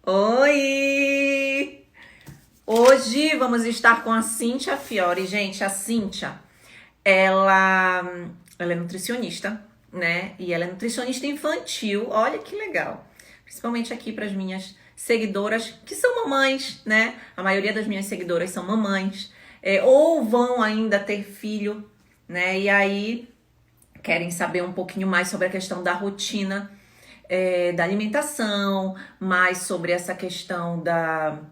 Oi! Hoje vamos estar com a Cíntia Fiore. Gente, a Cíntia, ela, ela é nutricionista, né? E ela é nutricionista infantil. Olha que legal. Principalmente aqui para as minhas seguidoras, que são mamães, né? A maioria das minhas seguidoras são mamães, ou vão ainda ter filho, né? E aí querem saber um pouquinho mais sobre a questão da rotina, da alimentação, mais sobre essa questão da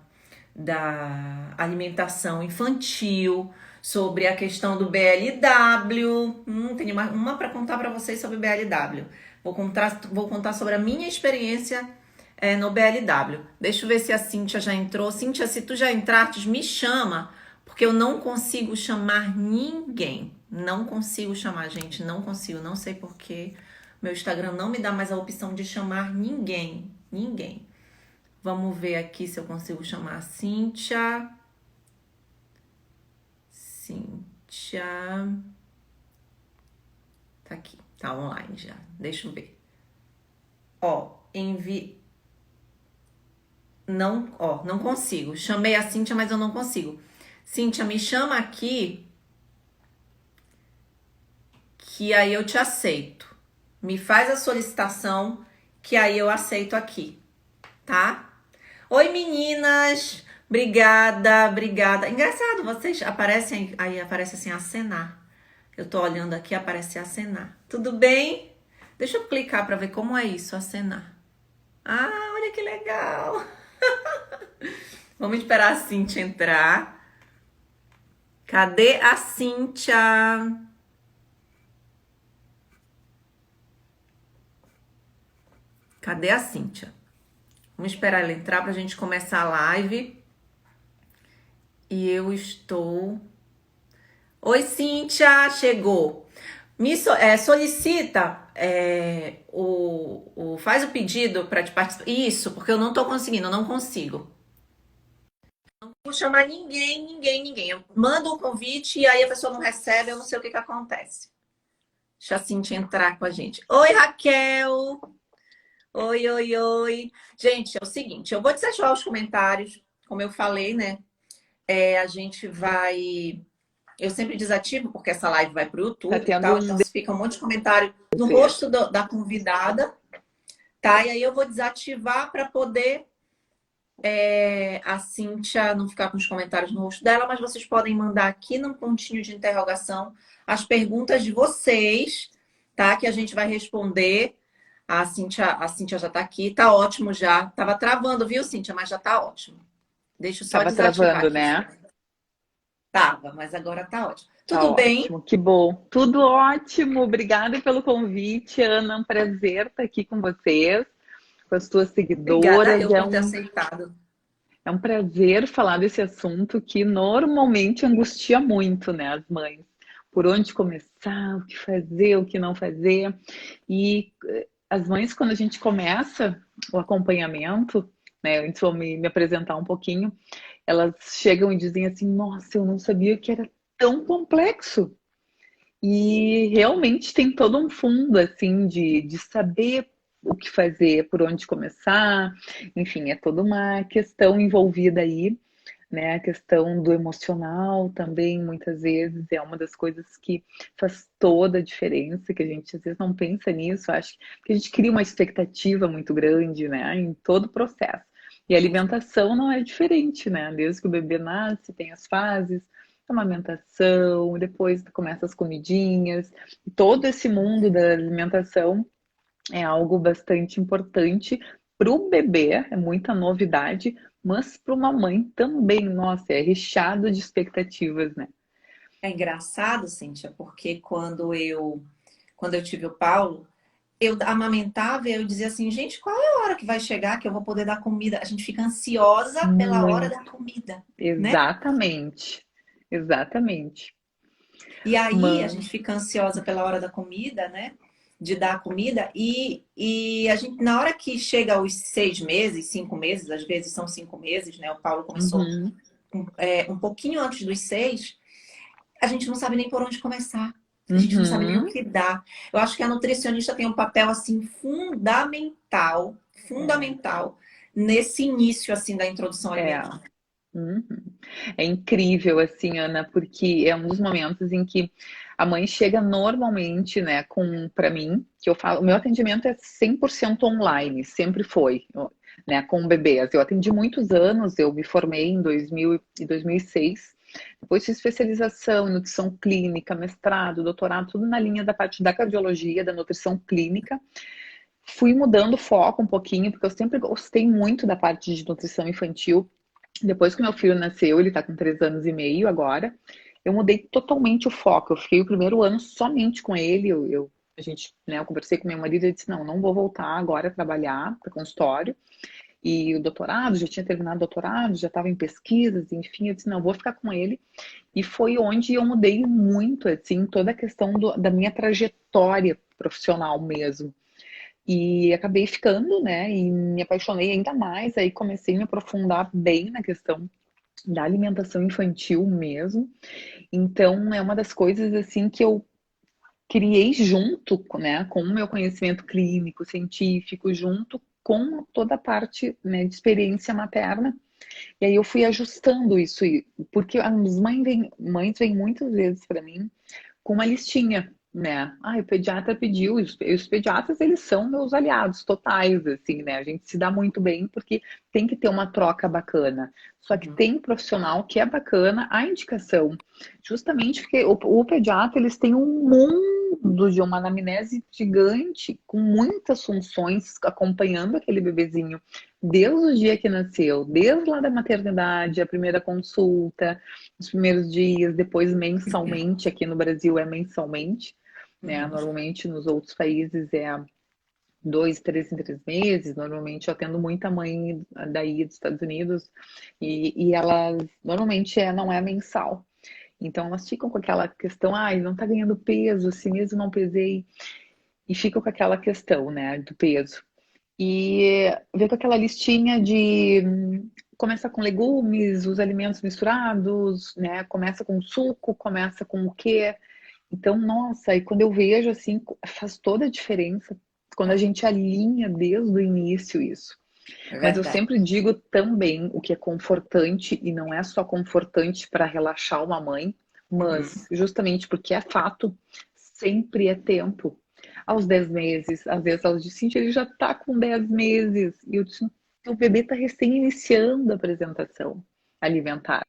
alimentação infantil, sobre a questão do BLW. Tem uma para contar para vocês sobre BLW. Vou contar sobre a minha experiência no BLW. Deixa eu ver se a Cíntia já entrou. Cíntia, se tu já entraste, me chama, porque eu não consigo chamar ninguém. Não consigo chamar, gente. Não consigo. Não sei porquê. Meu Instagram não me dá mais a opção de chamar ninguém. Ninguém. Vamos ver aqui se eu consigo chamar a Cíntia. Cíntia. Tá aqui. Tá online já. Deixa eu ver. Não consigo. Chamei a Cíntia, mas eu não consigo. Cíntia, me chama aqui, que aí eu te aceito. Me faz a solicitação, que aí eu aceito aqui, tá? Oi, meninas! Obrigada, obrigada. Engraçado, vocês aparecem, aí aparece assim, acenar. Eu tô olhando aqui, aparece acenar. Tudo bem? Deixa eu clicar pra ver como é isso, acenar. Ah, olha que legal! Vamos esperar a Cíntia entrar. Cadê a Cíntia? Cadê a Cíntia? Vamos esperar ela entrar pra gente começar a live. E eu estou... Oi, Cíntia! Chegou. Solicita faz o pedido para te participar. Isso, porque eu não tô conseguindo, eu não consigo. Não vou chamar ninguém. Eu mando o convite e aí a pessoa não recebe, eu não sei o que acontece. Deixa a Cíntia entrar com a gente. Oi, Raquel! Oi. Gente, é o seguinte, eu vou desativar os comentários, como eu falei, né? A gente vai... Eu sempre desativo, porque essa live vai para o Tá YouTube e tendo tal, um então se fica um monte de comentário no desejo. rosto da convidada, tá? E aí eu vou desativar para poder a Cíntia não ficar com os comentários no rosto dela, mas vocês podem mandar aqui no pontinho de interrogação as perguntas de vocês, tá? Que a gente vai responder. A Cíntia já tá aqui, tá ótimo já. Tava travando, viu, Cíntia? Mas já tá ótimo. Deixa eu só Tava desativar travando, aqui. né? Tava, mas agora tá ótimo. Tá Tudo bem? ótimo, que bom. Tudo ótimo. Obrigada pelo convite, Ana. É um prazer estar aqui com vocês, com as tuas Obrigada seguidoras. eu por ter aceitado. É um prazer falar desse assunto que normalmente angustia muito, né, as mães. Por onde começar, o que fazer, o que não fazer. E as mães, quando a gente começa o acompanhamento, né, antes vou me apresentar um pouquinho, elas chegam e dizem assim, nossa, eu não sabia que era tão complexo. E realmente tem todo um fundo, assim, de saber o que fazer, por onde começar. Enfim, é toda uma questão envolvida aí, né? A questão do emocional também, muitas vezes, é uma das coisas que faz toda a diferença, que a gente às vezes não pensa nisso, acho que a gente cria uma expectativa muito grande, né? Em todo o processo. E a alimentação não é diferente, né? Desde que o bebê nasce, tem as fases, amamentação, depois começa as comidinhas, e todo esse mundo da alimentação é algo bastante importante para o bebê, é muita novidade, mas para uma mãe também, nossa, é recheado de expectativas, né? É engraçado, Cíntia, porque quando eu tive o Paulo, eu amamentava e eu dizia assim, gente, qual é a hora que vai chegar que eu vou poder dar comida? A gente fica ansiosa pela hora da Muito, comida, né? exatamente, exatamente. E aí a Mas, gente fica ansiosa pela hora da comida, né? De dar a comida e a gente, na hora que chega aos 6 meses, 5 meses, às vezes são 5 meses, né? O Paulo começou uhum, um pouquinho antes dos 6, a gente não sabe nem por onde começar. A gente não sabe nem o uhum, que dar. Eu acho que a nutricionista tem um papel assim fundamental, é, fundamental nesse início, assim, da introdução É. alimentar? Uhum. É incrível, assim, Ana, porque é um dos momentos em que a mãe chega normalmente, né, para mim, que eu falo, o meu atendimento é 100% online, sempre foi, né, com bebês. Eu atendi muitos anos, eu me formei em 2000 e 2006, depois fiz especialização em nutrição clínica, mestrado, doutorado, tudo na linha da parte da cardiologia, da nutrição clínica. Fui mudando o foco um pouquinho, porque eu sempre gostei muito da parte de nutrição infantil. Depois que meu filho nasceu, ele tá com 3 anos e meio agora, eu mudei totalmente o foco. Eu fiquei o primeiro ano somente com ele. A gente, né, eu conversei com meu marido e disse: não, não vou voltar agora a trabalhar para consultório. E o doutorado, já tinha terminado o doutorado, já estava em pesquisas, enfim. Eu disse: não, vou ficar com ele. E foi onde eu mudei muito, assim, toda a questão da minha trajetória profissional mesmo. E acabei ficando, né? E me apaixonei ainda mais. Aí comecei a me aprofundar bem na questão da alimentação infantil mesmo. Então, é uma das coisas assim que eu criei junto, né, com o meu conhecimento clínico, científico, junto com toda a parte, né, de experiência materna. E aí eu fui ajustando isso, porque as mães vêm muitas vezes para mim com uma listinha, né? Ah, o pediatra pediu, os pediatras, eles são meus aliados totais, assim, né? A gente se dá muito bem porque tem que ter uma troca bacana. Só que Uhum. tem profissional que é bacana a indicação, justamente porque o pediatra, eles têm um mundo de uma anamnese gigante, com muitas funções, acompanhando aquele bebezinho desde o dia que nasceu, desde lá da maternidade, a primeira consulta, os primeiros dias, depois mensalmente, aqui no Brasil é mensalmente, né? Uhum. Normalmente nos outros países é 2, 3 em 3 meses. Normalmente eu atendo muita mãe daí dos Estados Unidos e elas normalmente não é mensal. Então elas ficam com aquela questão, ai, não tá ganhando peso, assim mesmo não pesei, e ficam com aquela questão, né, do peso. E ver com aquela listinha de começa com legumes, os alimentos misturados, né? Começa com suco, começa com o quê? Então, nossa, e quando eu vejo assim, faz toda a diferença quando a gente alinha desde o início isso. É Mas eu verdade. sempre digo também o que é confortante, e não é só confortante para relaxar uma mãe, Uhum. mas justamente porque é fato, sempre é tempo. Aos 10 meses, às vezes elas dizem: "Cintia, ele já está com 10 meses." E eu disse: o bebê está recém iniciando a apresentação alimentar.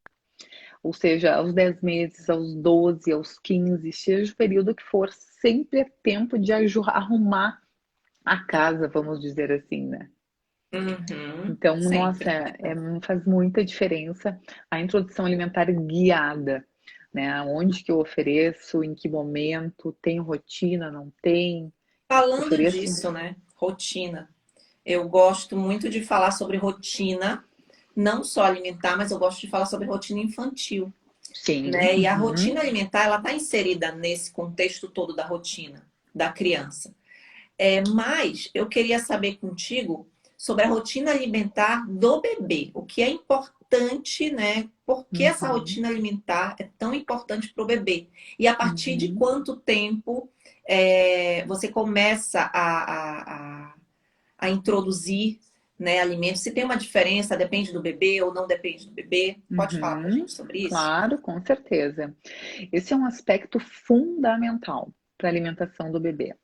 Ou seja, aos 10 meses, aos 12, aos 15, seja o período que for, sempre é tempo de arrumar a casa, vamos dizer assim, né? Uhum. Então, nossa, Sempre. faz muita diferença a introdução alimentar guiada, né? Onde que eu ofereço, em que momento, tem rotina, não tem? Falando Ofereço? disso, né? Rotina. Eu gosto muito de falar sobre rotina, não só alimentar, mas eu gosto de falar sobre rotina infantil, Sim. né? E a Uhum, rotina alimentar, ela está inserida nesse contexto todo da rotina da criança. Mas eu queria saber contigo sobre a rotina alimentar do bebê. O que é importante, né? Por que essa uhum, rotina alimentar é tão importante para o bebê? E a partir de uhum. quanto tempo você começa a introduzir, né, alimentos? Se tem uma diferença, depende do bebê ou não depende do bebê? Pode falar para a Uhum, gente sobre isso? claro, com certeza. Esse é um aspecto fundamental para a alimentação do bebê.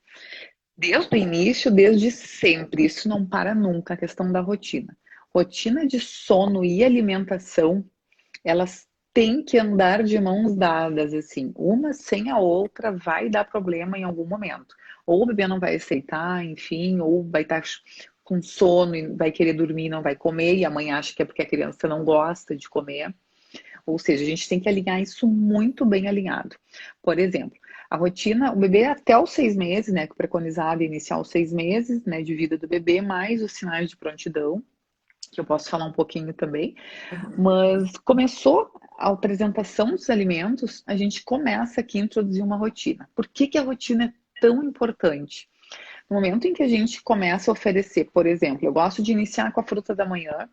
Desde o início, desde sempre, isso não para nunca, a questão da rotina. Rotina de sono e alimentação, elas têm que andar de mãos dadas, assim, uma sem a outra vai dar problema em algum momento. Ou o bebê não vai aceitar, enfim, ou vai estar com sono e vai querer dormir e não vai comer, e a mãe acha que é porque a criança não gosta de comer. Ou seja, a gente tem que alinhar isso muito bem alinhado. Por exemplo, a rotina, o bebê até os 6 meses, né, que é preconizado iniciar os 6 meses, né, de vida do bebê, mais os sinais de prontidão, que eu posso falar um pouquinho também. Uhum. Mas começou a apresentação dos alimentos, a gente começa aqui a introduzir uma rotina. Por que que a rotina é tão importante? No momento em que a gente começa a oferecer, por exemplo, eu gosto de iniciar com a fruta da manhã,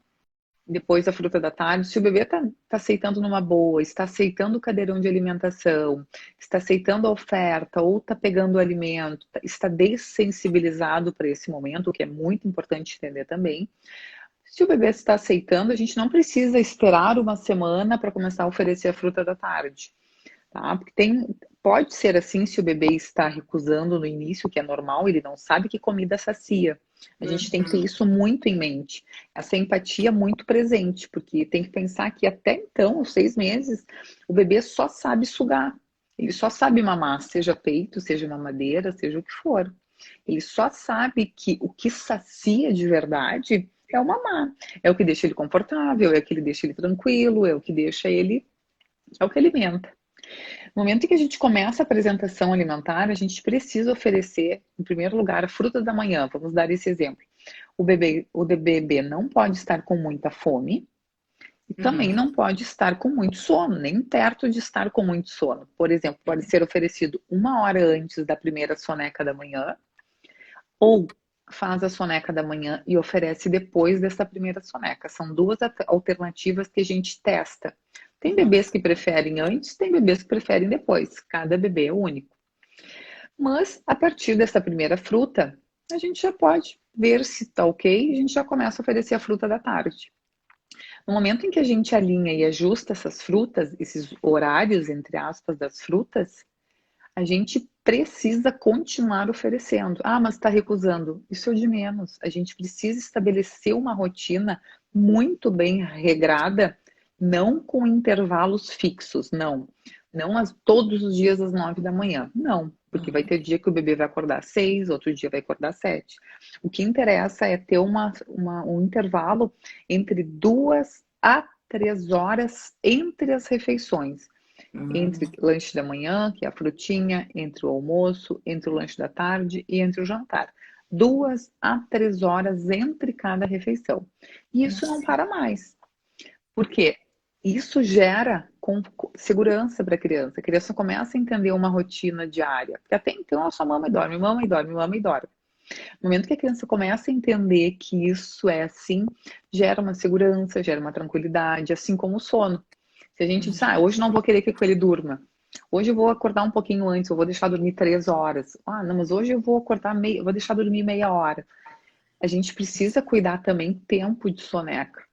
depois a fruta da tarde. Se o bebê tá aceitando numa boa, está aceitando o cadeirão de alimentação, está aceitando a oferta, ou está pegando o alimento, está dessensibilizado para esse momento, o que é muito importante entender também. Se o bebê está aceitando, a gente não precisa esperar uma semana para começar a oferecer a fruta da tarde, tá? Porque pode ser assim se o bebê está recusando no início, que é normal, ele não sabe que comida sacia. A gente tem que ter Uhum. isso muito em mente. Essa empatia muito presente, porque tem que pensar que até então, os 6 meses, o bebê só sabe sugar. Ele só sabe mamar, seja peito, seja mamadeira, seja o que for. Ele só sabe que o que sacia de verdade é o mamar. É o que deixa ele confortável, é o que deixa ele tranquilo, é o que deixa ele, é o que alimenta. No momento em que a gente começa a apresentação alimentar, a gente precisa oferecer, em primeiro lugar, a fruta da manhã. Vamos dar esse exemplo. O bebê não pode estar com muita fome e também Uhum. não pode estar com muito sono, nem perto de estar com muito sono. Por exemplo, pode ser oferecido 1 hora antes da primeira soneca da manhã, ou faz a soneca da manhã e oferece depois dessa primeira soneca. São duas alternativas que a gente testa. Tem Uhum. bebês que preferem antes, tem bebês que preferem depois. Cada bebê é único. Mas a partir dessa primeira fruta, a gente já pode ver se está ok, e a gente já começa a oferecer a fruta da tarde. No momento em que a gente alinha e ajusta essas frutas, esses horários, entre aspas, das frutas, a gente precisa continuar oferecendo. Ah, mas está recusando. Isso é o de menos. A gente precisa estabelecer uma rotina muito bem regrada, não com intervalos fixos, não. Não todos os dias às 9 da manhã. Não, porque vai Uhum. ter dia que o bebê vai acordar às 6, outro dia vai acordar às 7. O que interessa é ter um intervalo entre 2 a 3 horas entre as refeições, entre Uhum. lanche da manhã, que é a frutinha, entre o almoço, entre o lanche da tarde e entre o jantar. 2 a 3 horas entre cada refeição. E isso não para mais. Por quê? Isso gera segurança para a criança. A criança começa a entender uma rotina diária. Porque até então ela só mama e dorme, mama e dorme, mama e dorme. No momento que a criança começa a entender que isso é assim, gera uma segurança, gera uma tranquilidade, assim como o sono. Se a gente diz, Uhum. hoje não vou querer que ele durma. Hoje eu vou acordar um pouquinho antes, eu vou deixar dormir 3 horas. Ah, não, mas hoje eu vou acordar vou deixar dormir meia hora. A gente precisa cuidar também tempo de soneca.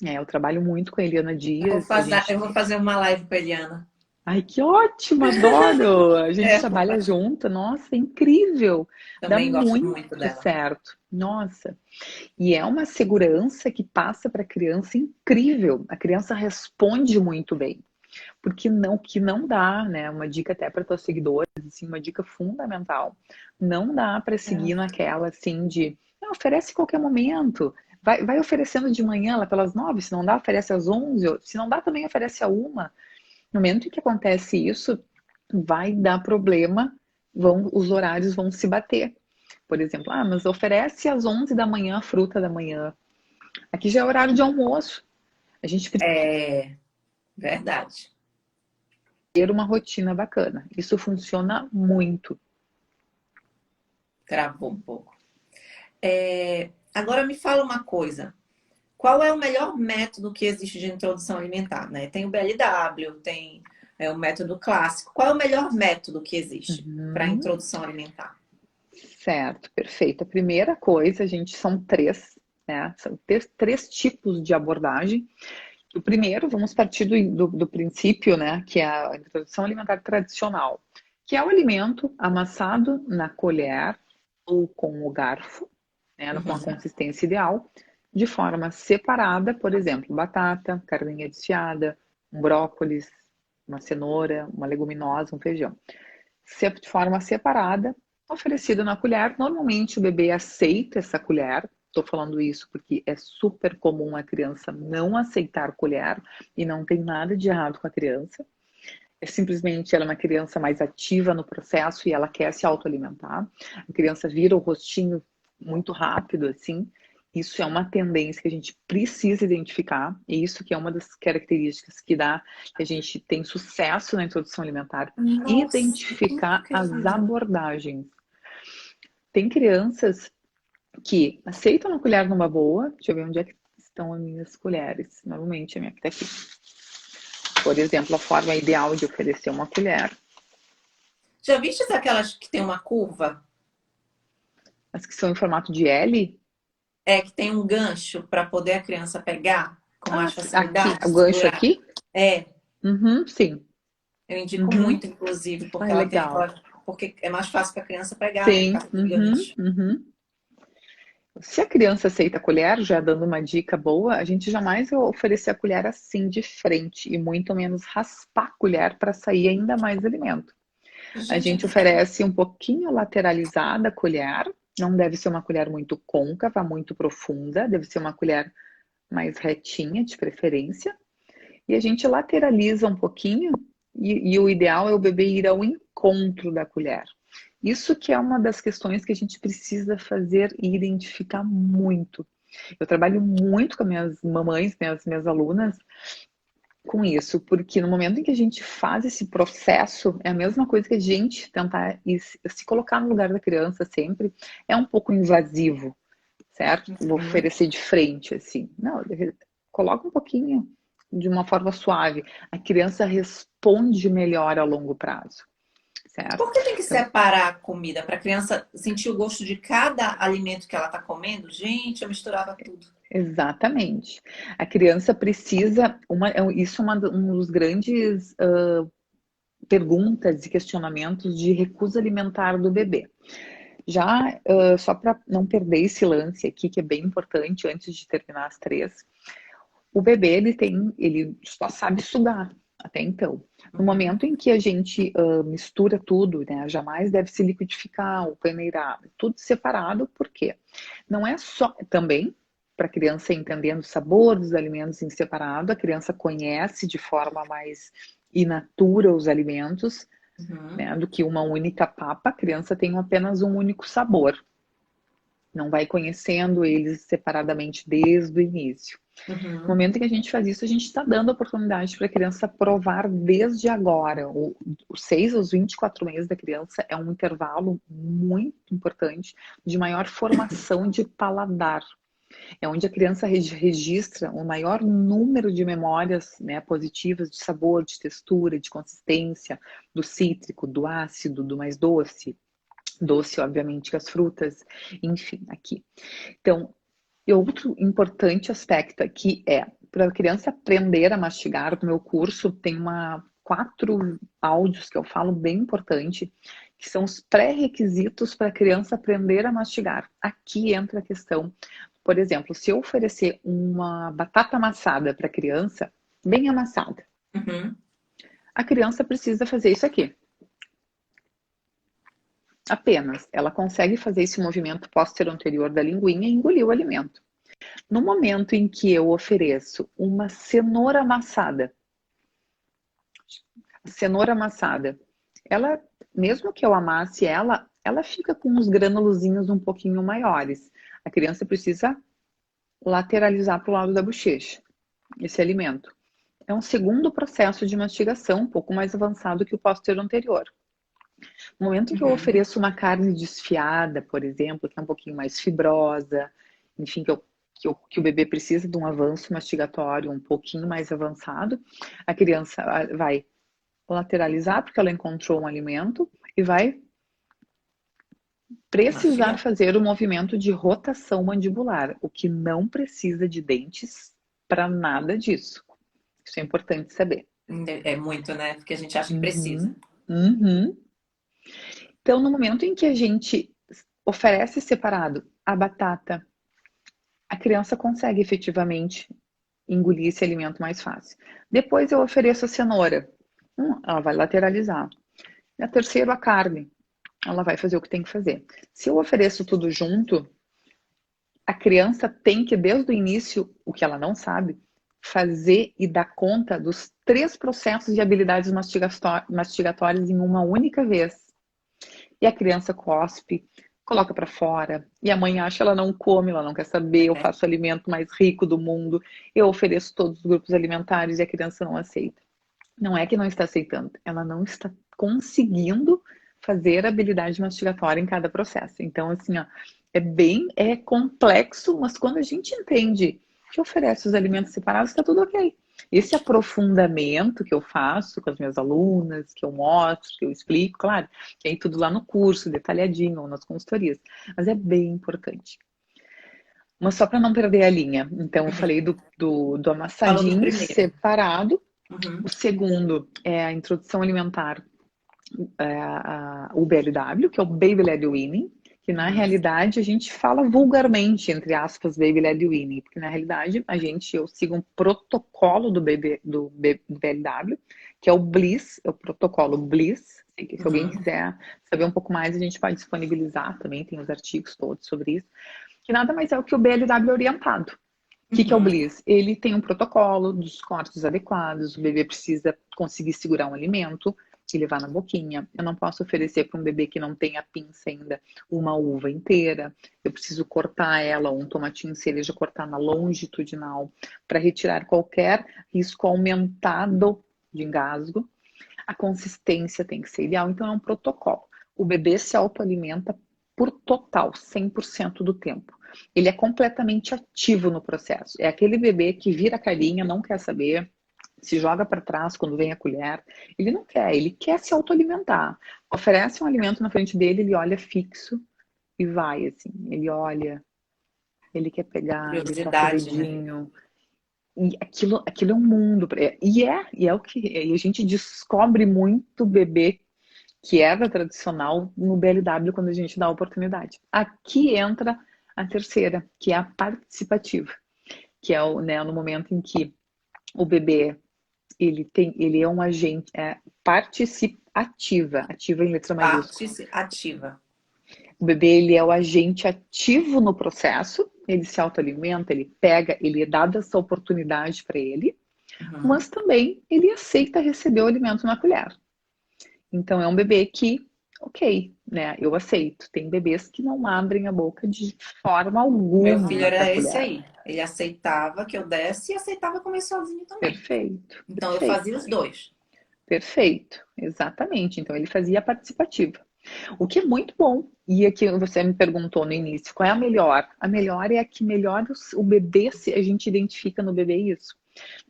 Eu trabalho muito com a Eliana Dias, a Eu gente. vou fazer uma live com a Eliana. Ai, que ótimo, adoro! A gente É, trabalha junto, nossa, é incrível, dá também gosto muito muito dela. certo, nossa. E é uma segurança que passa para a criança incrível, a criança responde muito bem. Porque não, que não dá, né? Uma dica até para tuas seguidores, assim, uma dica fundamental. Não dá para seguir É. naquela assim de, não, oferece em qualquer momento. Vai oferecendo de manhã, lá pelas 9, se não dá, oferece às 11, se não dá, também oferece a 1. No momento em que acontece isso, vai dar problema, os horários vão se bater. Por exemplo, mas oferece às 11 da manhã a fruta da manhã. Aqui já é horário de almoço. A gente precisa É verdade. ter uma rotina bacana. Isso funciona muito. Travou um pouco. Agora me fala uma coisa. Qual é o melhor método que existe de introdução alimentar, né? Tem o BLW, tem o método clássico. Qual é o melhor método que existe para Uhum. introdução alimentar? Certo, perfeito. A primeira coisa, gente, são três, né? São três tipos de abordagem. O primeiro, vamos partir do princípio, né? Que é a introdução alimentar tradicional, que é o alimento amassado na colher ou com o garfo, né? Com a Uhum. consistência ideal, de forma separada, por exemplo, batata, carninha desfiada, um brócolis, uma cenoura, uma leguminosa, um feijão. De forma separada, oferecido na colher. Normalmente o bebê aceita essa colher. Estou falando isso porque é super comum a criança não aceitar colher e não tem nada de errado com a criança. É simplesmente ela é uma criança mais ativa no processo e ela quer se autoalimentar. A criança vira o rostinho muito rápido, assim. Isso é uma tendência que a gente precisa identificar, e isso que é uma das características que dá que a gente tem sucesso na introdução alimentar, Nossa, tudo identificar que as ele abordagens. Tem crianças que aceitam uma colher numa boa, deixa eu ver onde é que estão as minhas colheres. Normalmente a minha que está aqui. Por exemplo, a forma ideal de oferecer uma colher. Já viste aquelas que tem uma curva? As que são em formato de L? É que tem um gancho para poder a criança pegar com Ah, mais aqui, facilidade, o gancho segurar. aqui? É, Uhum, sim. eu indico Uhum. muito, inclusive, porque Ai, ela tem legal. aquela. Porque é mais fácil para a criança pegar, né? Por Sim. causa do Uhum, gancho. uhum. Se a criança aceita a colher, já dando uma dica boa, a gente jamais vai oferecer a colher assim de frente e muito menos raspar a colher para sair ainda mais alimento. A Gente, gente oferece um pouquinho lateralizada a colher, não deve ser uma colher muito côncava, muito profunda, deve ser uma colher mais retinha, de preferência. E a gente lateraliza um pouquinho, e o ideal é o bebê ir ao encontro da colher. Isso que é uma das questões que a gente precisa fazer e identificar muito. Eu trabalho muito com as minhas mamães, minhas alunas, com isso, porque no momento em que a gente faz esse processo, é a mesma coisa que a gente tentar se colocar no lugar da criança sempre, é um pouco invasivo, certo? Vou Uhum. oferecer de frente, assim. Não, coloca um pouquinho de uma forma suave. A criança responde melhor a longo prazo, certo? Por que tem que Então, separar a comida para a criança sentir o gosto de cada alimento que ela está comendo? Gente, eu misturava tudo. exatamente. A criança precisa, isso é um dos grandes perguntas e questionamentos de recusa alimentar do bebê. Já, só para não perder esse lance aqui, que é bem importante antes de terminar as três, o bebê ele só sabe sugar até então. No Uhum. momento em que a gente mistura tudo, né, jamais deve se liquidificar ou peneirar, tudo separado, por quê? Não é só também para a criança entendendo o sabor dos alimentos em separado, a criança conhece de forma mais inatura os alimentos, Uhum. né, do que uma única papa, a criança tem apenas um único sabor, não vai conhecendo eles separadamente desde o início. No Uhum. momento em que a gente faz isso, a gente está dando oportunidade para a criança provar desde agora. Os 6 aos 24 meses da criança é um intervalo muito importante de maior formação de paladar. É onde a criança registra o maior número de memórias, né, positivas de sabor, de textura, de consistência, do cítrico, do ácido, do mais doce. Doce, obviamente, que as frutas, enfim, aqui. Então, e outro importante aspecto aqui é, para a criança aprender a mastigar, no meu curso tem 4 áudios que eu falo bem importante, que são os pré-requisitos para a criança aprender a mastigar. Aqui entra a questão, por exemplo, se eu oferecer uma batata amassada para a criança, bem amassada, Uhum. a criança precisa fazer isso aqui. Apenas. Ela consegue fazer esse movimento póstero anterior da linguinha e engolir o alimento. No momento em que eu ofereço uma cenoura amassada, ela, mesmo que eu amasse ela fica com uns granulozinhos um pouquinho maiores. A criança precisa lateralizar para o lado da bochecha esse alimento. É um segundo processo de mastigação, um pouco mais avançado que o posterior anterior. No momento em que eu Uhum. ofereço uma carne desfiada, por exemplo, que é um pouquinho mais fibrosa, enfim, que o bebê precisa de um avanço mastigatório um pouquinho mais avançado, a criança vai lateralizar, porque ela encontrou um alimento, e vai precisar Mastigar. fazer o movimento de rotação mandibular, o que não precisa de dentes para nada disso. Isso é importante saber. É muito, né? Porque a gente acha que precisa. Uhum, uhum. Então, no momento em que a gente oferece separado a batata, a criança consegue efetivamente engolir esse alimento mais fácil. Depois eu ofereço a cenoura. Ela vai lateralizar. A terceira, a carne. Ela vai fazer o que tem que fazer. Se eu ofereço tudo junto, a criança tem que, desde o início, o que ela não sabe, fazer e dar conta dos 3 processos de habilidades mastigatórias em uma única vez. E a criança cospe, coloca para fora, e a mãe acha que ela não come, ela não quer saber, eu É. faço o alimento mais rico do mundo, eu ofereço todos os grupos alimentares e a criança não aceita. Não é que não está aceitando, ela não está conseguindo fazer a habilidade mastigatória em cada processo. Então, assim, ó, é complexo, mas quando a gente entende que oferece os alimentos separados, está tudo ok. Esse aprofundamento que eu faço com as minhas alunas, que eu mostro, que eu explico, claro, que aí tudo lá no curso, detalhadinho, ou nas consultorias, mas é bem importante. Mas só para não perder a linha. Então, eu Uhum. falei do Falou do amassadinho primeiro. separado. O Uhum. segundo é a introdução alimentar, o BLW, que é o Baby Led Weaning, que na Uhum. realidade a gente fala vulgarmente, entre aspas, Baby Led Weaning, porque na realidade eu sigo um protocolo do BLW, que é o Bliss, é o protocolo Bliss. Se alguém Uhum. quiser saber um pouco mais, a gente pode disponibilizar também, tem os artigos todos sobre isso, que nada mais é o que o BLW orientado. O que é o Uhum. Bliss? Ele tem um protocolo dos cortes adequados, o bebê precisa conseguir segurar um alimento e levar na boquinha. Eu não posso oferecer para um bebê que não tem a pinça ainda uma uva inteira. Eu preciso cortar ela, ou um tomatinho cereja, cortar na longitudinal para retirar qualquer risco aumentado de engasgo. A consistência tem que ser ideal, então é um protocolo. O bebê se autoalimenta por total, 100% do tempo. Ele é completamente ativo no processo. É aquele bebê que vira a carinha, não quer saber, se joga para trás quando vem a colher. Ele não quer, ele quer se autoalimentar. Oferece um alimento na frente dele, ele olha fixo e vai, assim. Ele olha, ele quer pegar, ele toca o Curiosidade, né? dedinho. E aquilo é um mundo. E é o que. E a gente descobre muito bebê que era tradicional no BLW quando a gente dá a oportunidade. Aqui entra a terceira, que é a participativa, que é no momento em que o bebê ele é um agente participativa, ativa em letra Parte maiúscula. ativa. O bebê ele é o agente ativo no processo, ele se autoalimenta, ele pega, ele é dada essa oportunidade para ele, Uhum. mas também ele aceita receber o alimento na colher. Então é um bebê que, ok, né? Eu aceito. Tem bebês que não abrem a boca de forma Meu filho alguma para a era esse colher. aí. Ele aceitava que eu desse e aceitava comer sozinho também. Perfeito, Então eu fazia perfeito, os dois. perfeito. Exatamente. Então ele fazia a participativa. O que é muito bom. E aqui você me perguntou no início, qual é a melhor? A melhor é a que melhor o bebê, se a gente identifica no bebê isso.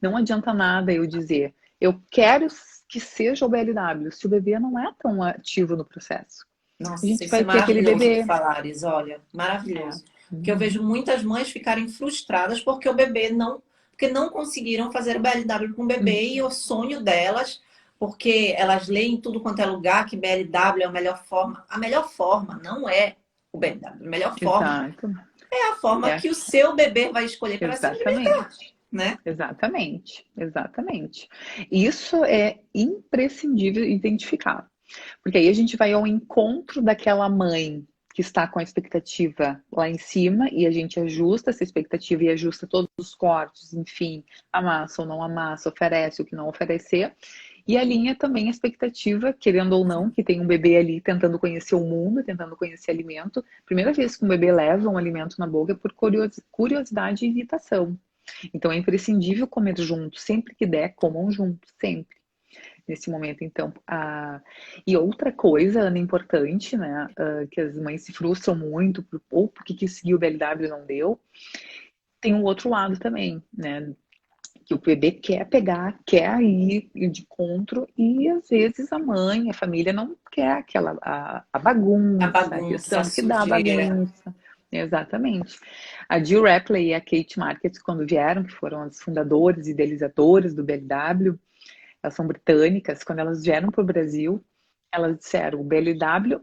Não adianta nada eu dizer, eu quero que seja o BLW, se o bebê não é tão ativo no processo. A Nossa, gente isso é vai ter aquele maravilhoso de bebê. falares, olha, É. maravilhoso. Porque eu Uhum. vejo muitas mães ficarem frustradas porque o bebê não, porque não conseguiram fazer o BLW com o bebê e o sonho delas, porque elas leem em tudo quanto é lugar que BLW é a melhor forma. A melhor forma não é o BLW, a melhor forma Exato. é a forma É, que o seu bebê vai escolher para se alimentar, exatamente. né? Exatamente. Exatamente. Isso é imprescindível identificar. Porque aí a gente vai ao encontro daquela mãe que está com a expectativa lá em cima e a gente ajusta essa expectativa e ajusta todos os cortes, enfim, amassa ou não amassa, oferece o que não oferecer. E alinha também a expectativa, querendo ou não, que tem um bebê ali tentando conhecer o mundo, tentando conhecer alimento. Primeira vez que um bebê leva um alimento na boca é por curiosidade e irritação. Então é imprescindível comer junto, sempre que der, comam junto, sempre nesse momento, então. E outra coisa, Ana, importante, né, que as mães se frustram muito, ou porque que seguiu o BLW e não deu, tem um outro lado também, né, que o bebê quer pegar, quer ir de encontro, e às vezes a mãe, a família não quer a A bagunça, a bagunça, a questão que dá sujeira. bagunça. Exatamente. A Jill Rapley e a Kate Markett, quando vieram, que foram as fundadoras e idealizadoras do BLW, elas são britânicas, quando elas vieram para o Brasil, elas disseram: o BLW,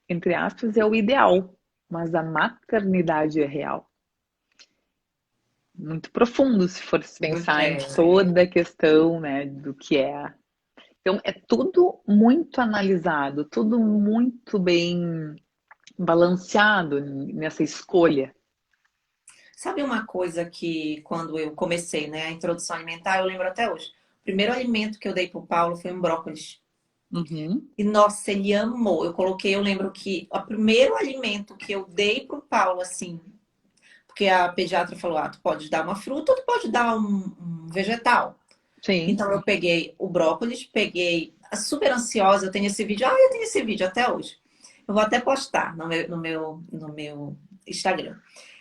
entre aspas, é o ideal, mas a maternidade é real. Muito profundo, se for se pensar em É. toda a questão, né, do que é. Então, é tudo muito analisado, tudo muito bem balanceado nessa escolha. Sabe uma coisa que quando eu comecei, né, a introdução alimentar, eu lembro até hoje. O primeiro alimento que eu dei pro Paulo foi um brócolis. Uhum. E nossa, ele amou. Eu coloquei, eu lembro que o primeiro alimento que eu dei pro Paulo, assim, porque a pediatra falou: ah, tu pode dar uma fruta ou tu pode dar um vegetal. Sim. Então eu peguei o brócolis, peguei super ansiosa, eu tenho esse vídeo, eu tenho esse vídeo até hoje. Eu vou até postar no meu Instagram.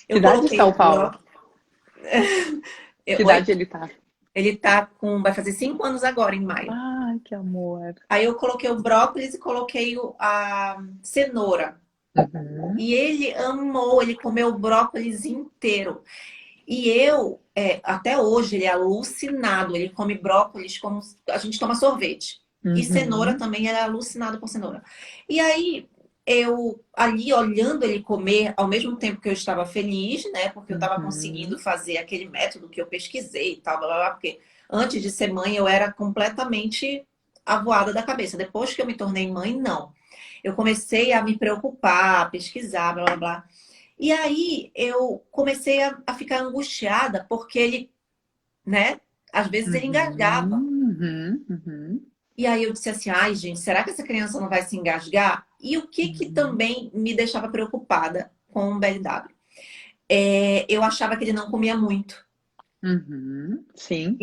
Que Eu idade coloquei está o o Paulo? brócolis. Que Oi? idade ele está? Ele tá com. Vai fazer 5 anos agora, em maio. Ai, que amor. Aí eu coloquei o brócolis e coloquei a cenoura. Uhum. E ele amou, ele comeu o brócolis inteiro. E eu, até hoje, ele é alucinado. Ele come brócolis como a gente toma sorvete. E cenoura Uhum. também, ele é alucinado por cenoura. E aí, eu ali olhando ele comer, ao mesmo tempo que eu estava feliz, né? Porque eu estava conseguindo Uhum. fazer aquele método que eu pesquisei e tal, blá, blá, blá, porque antes de ser mãe eu era completamente avoada da cabeça. Depois que eu me tornei mãe, não. Eu comecei a me preocupar, a pesquisar, blá, blá, blá. E aí eu comecei a ficar angustiada, porque ele, né? Às vezes ele engasgava. Uhum. Uhum. Uhum. E aí eu disse assim, ai, gente, será que essa criança não vai se engasgar? E o que que Uhum. também me deixava preocupada com o BLW? Eu achava que ele não comia muito. Uhum. Sim,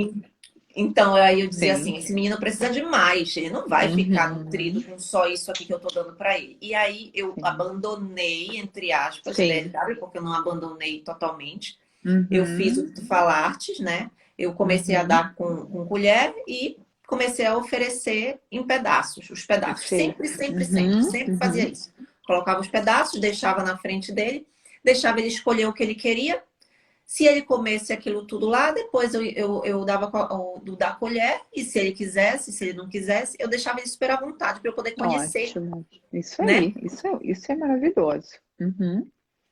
Então, aí eu dizia sim. assim, esse menino precisa de mais, ele não vai ficar nutrido Uhum. com só isso aqui que eu tô dando para ele. E aí eu Sim. abandonei, entre aspas, Sim. BLW, porque eu não abandonei totalmente. Eu fiz o Uhum. que tu falaste, né? Eu comecei a Uhum. dar com colher e comecei a oferecer em pedaços, os pedaços. Sempre, Perfeito. sempre, sempre, Uhum. sempre fazia Uhum. isso. Colocava os pedaços, deixava na frente dele, deixava ele escolher o que ele queria. Se ele comesse aquilo tudo lá, depois eu dava da colher, e se ele quisesse, se ele não quisesse, eu deixava ele super à vontade para eu poder conhecer, Ótimo. Isso né? aí. Isso é maravilhoso. Uhum.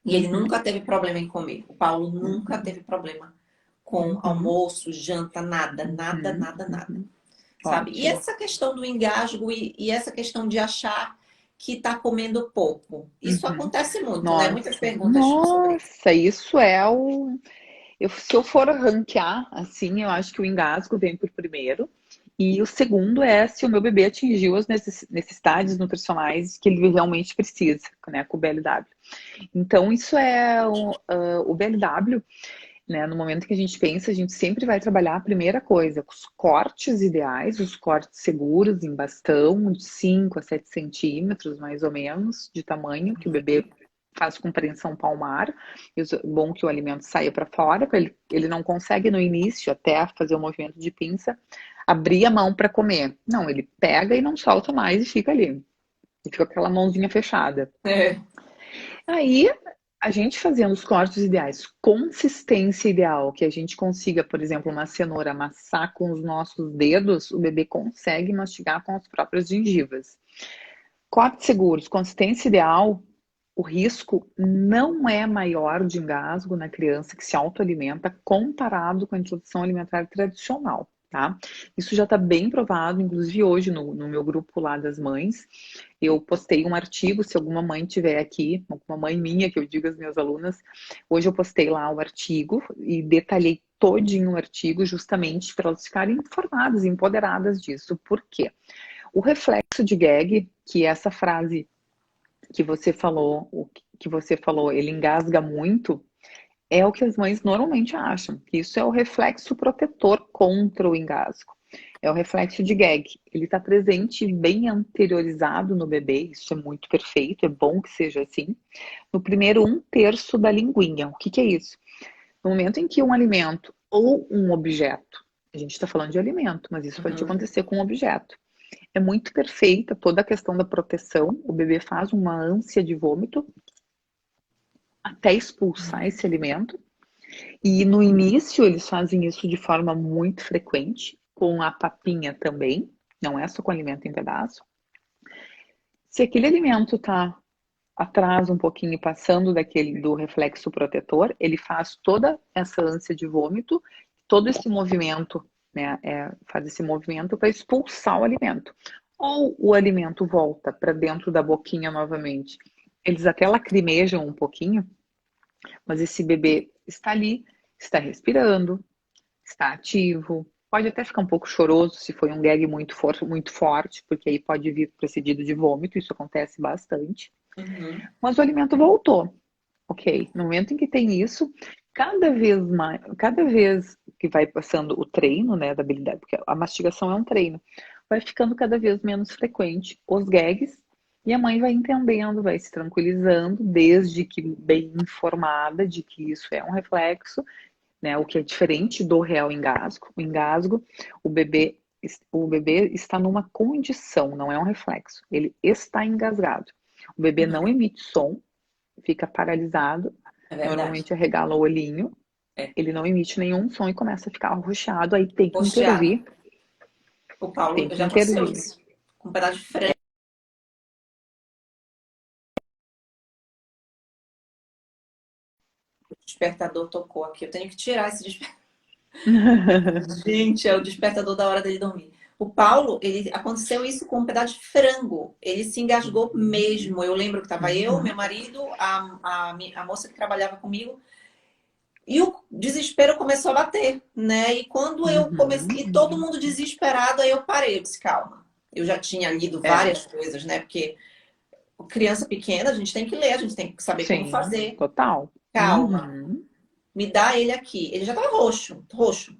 E ele Uhum. nunca teve problema em comer. O Paulo nunca Uhum. teve problema com Uhum. almoço, janta, nada, nada, Uhum. nada, nada. Uhum. Sabe? E Ótimo. essa questão do engasgo e essa questão de achar que está comendo pouco. Isso Uhum. acontece muito, né? Muitas Nossa, perguntas sobre isso. nossa, isso é o. Se eu for ranquear, assim, eu acho que o engasgo vem por primeiro. E o segundo é se o meu bebê atingiu as necessidades nutricionais que ele realmente precisa, né, com o BLW. Então, isso é o BLW, né? No momento que a gente pensa, a gente sempre vai trabalhar a primeira coisa, com os cortes ideais, os cortes seguros em bastão, de 5 a 7 centímetros, mais ou menos, de tamanho, que o bebê faz compreensão palmar. E bom que o alimento saia para fora, para ele não consegue no início, até fazer o movimento de pinça, abrir a mão para comer. Não, ele pega e não solta mais e fica ali. E fica com aquela mãozinha fechada. É. Aí, a gente fazendo os cortes ideais, consistência ideal, que a gente consiga, por exemplo, uma cenoura amassar com os nossos dedos, o bebê consegue mastigar com as próprias gengivas. Cortes seguros, consistência ideal, o risco não é maior de engasgo na criança que se autoalimenta comparado com a introdução alimentar tradicional, tá? Isso já está bem provado, inclusive hoje no meu grupo lá das mães, eu postei um artigo, se alguma mãe tiver aqui, alguma mãe minha, que eu digo às minhas alunas, hoje eu postei lá o artigo e detalhei todinho o artigo justamente para elas ficarem informadas, empoderadas disso. Por quê? O reflexo de gag, que é essa frase que você falou, ele engasga muito, é o que as mães normalmente acham, que isso é o reflexo protetor contra o engasgo. É o reflexo de gag. Ele está presente bem anteriorizado no bebê, isso é muito perfeito, é bom que seja assim. No primeiro um terço da linguinha. O que, que é isso? No momento em que um alimento ou um objeto, a gente está falando de alimento, mas isso pode Uhum. acontecer com um objeto, é muito perfeita toda a questão da proteção. O bebê faz uma ânsia de vômito até expulsar esse alimento. E no início eles fazem isso de forma muito frequente, com a papinha também, não é só com alimento em pedaço. Se aquele alimento está atrás um pouquinho, passando daquele do reflexo protetor, ele faz toda essa ânsia de vômito, todo esse movimento, né, faz esse movimento para expulsar o alimento. Ou o alimento volta para dentro da boquinha novamente. Eles até lacrimejam um pouquinho, mas esse bebê está ali, está respirando, está ativo. Pode até ficar um pouco choroso se foi um gag muito forte, porque aí pode vir precedido de vômito, isso acontece bastante. Uhum. Mas o alimento voltou. Ok. No momento em que tem isso, cada vez mais, cada vez que vai passando o treino, né, da habilidade, porque a mastigação é um treino, vai ficando cada vez menos frequente os gags e a mãe vai entendendo, vai se tranquilizando, desde que bem informada de que isso é um reflexo, né, o que é diferente do real engasgo. O engasgo, o bebê, o bebê está numa condição, não é um reflexo. Ele está engasgado. O bebê não emite som, fica paralisado, É verdade. normalmente arregala o olhinho, É. ele não emite nenhum som e começa a ficar arroxeado, aí tem que Roxeado. intervir, O Paulo, tem que já aconteceu intervir. isso. Com um pedaço de frango. O despertador tocou aqui. Eu tenho que tirar esse despertador. Gente, é o despertador da hora dele dormir. O Paulo, ele aconteceu isso com um pedaço de frango. Ele se engasgou mesmo. Eu lembro que estava eu, Uhum, meu marido, a moça que trabalhava comigo. E o desespero começou a bater, né? E quando eu comecei, e uhum. todo mundo desesperado, aí eu parei, eu disse, calma. Eu já tinha lido É, várias coisas, né? Porque criança pequena, a gente tem que ler, a gente tem que saber como sim, fazer. total. Calma, Uhum, me dá ele aqui. Ele já estava roxo, roxo.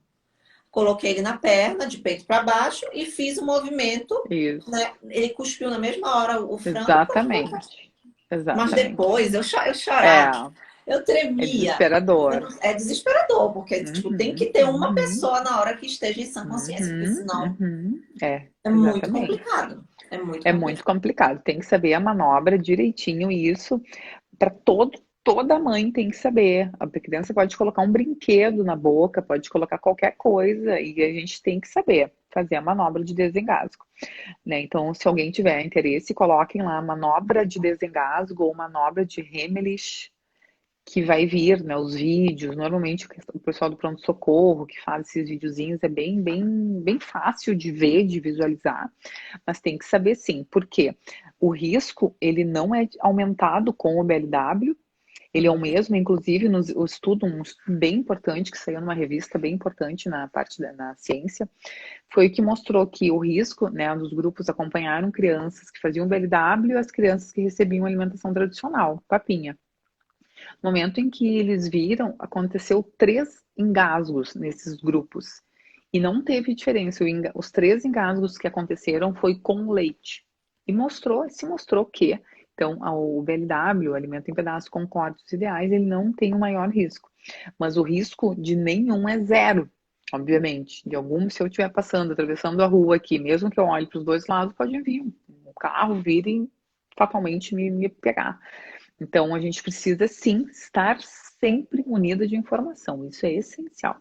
Coloquei ele na perna, de peito para baixo, e fiz o movimento, isso, né? Ele cuspiu na mesma hora o frango, exatamente, mas exatamente. depois eu É, chorava, eu é tremia. desesperador. É desesperador, porque tipo, tem que Uhum, ter uma uhum, pessoa na hora que esteja em sã consciência, porque uhum, senão uhum. É, é muito exatamente. complicado. É muito É muito complicado. complicado. Tem que saber a manobra direitinho e isso para toda mãe tem que saber. A criança pode colocar um brinquedo na boca, pode colocar qualquer coisa e a gente tem que saber fazer a manobra de desengasgo, né? Então, se alguém tiver interesse, coloquem lá manobra de desengasgo ou manobra de Heimlich, que vai vir, né, os vídeos. Normalmente o pessoal do pronto-socorro que faz esses videozinhos é bem fácil de ver, de visualizar, mas tem que saber sim, porque o risco ele não é aumentado com o BLW, ele é o Uhum. mesmo, inclusive no o estudo, um estudo bem importante que saiu numa revista bem importante na parte na ciência, foi o que mostrou que o risco, né, dos grupos acompanharam crianças que faziam BLW e as crianças que recebiam alimentação tradicional, papinha. No momento em que eles viram, aconteceu 3 engasgos nesses grupos. E não teve diferença. Os 3 engasgos que aconteceram foi com leite. E se mostrou que, então, o BLW, o alimento em pedaços com cortes ideais, ele não tem o maior risco. Mas o risco de nenhum é zero, obviamente. De algum, se eu estiver passando, atravessando a rua aqui, mesmo que eu olhe para os dois lados, pode vir um carro, vir e fatalmente me pegar. Então, a gente precisa sim estar sempre munida de informação, isso é essencial.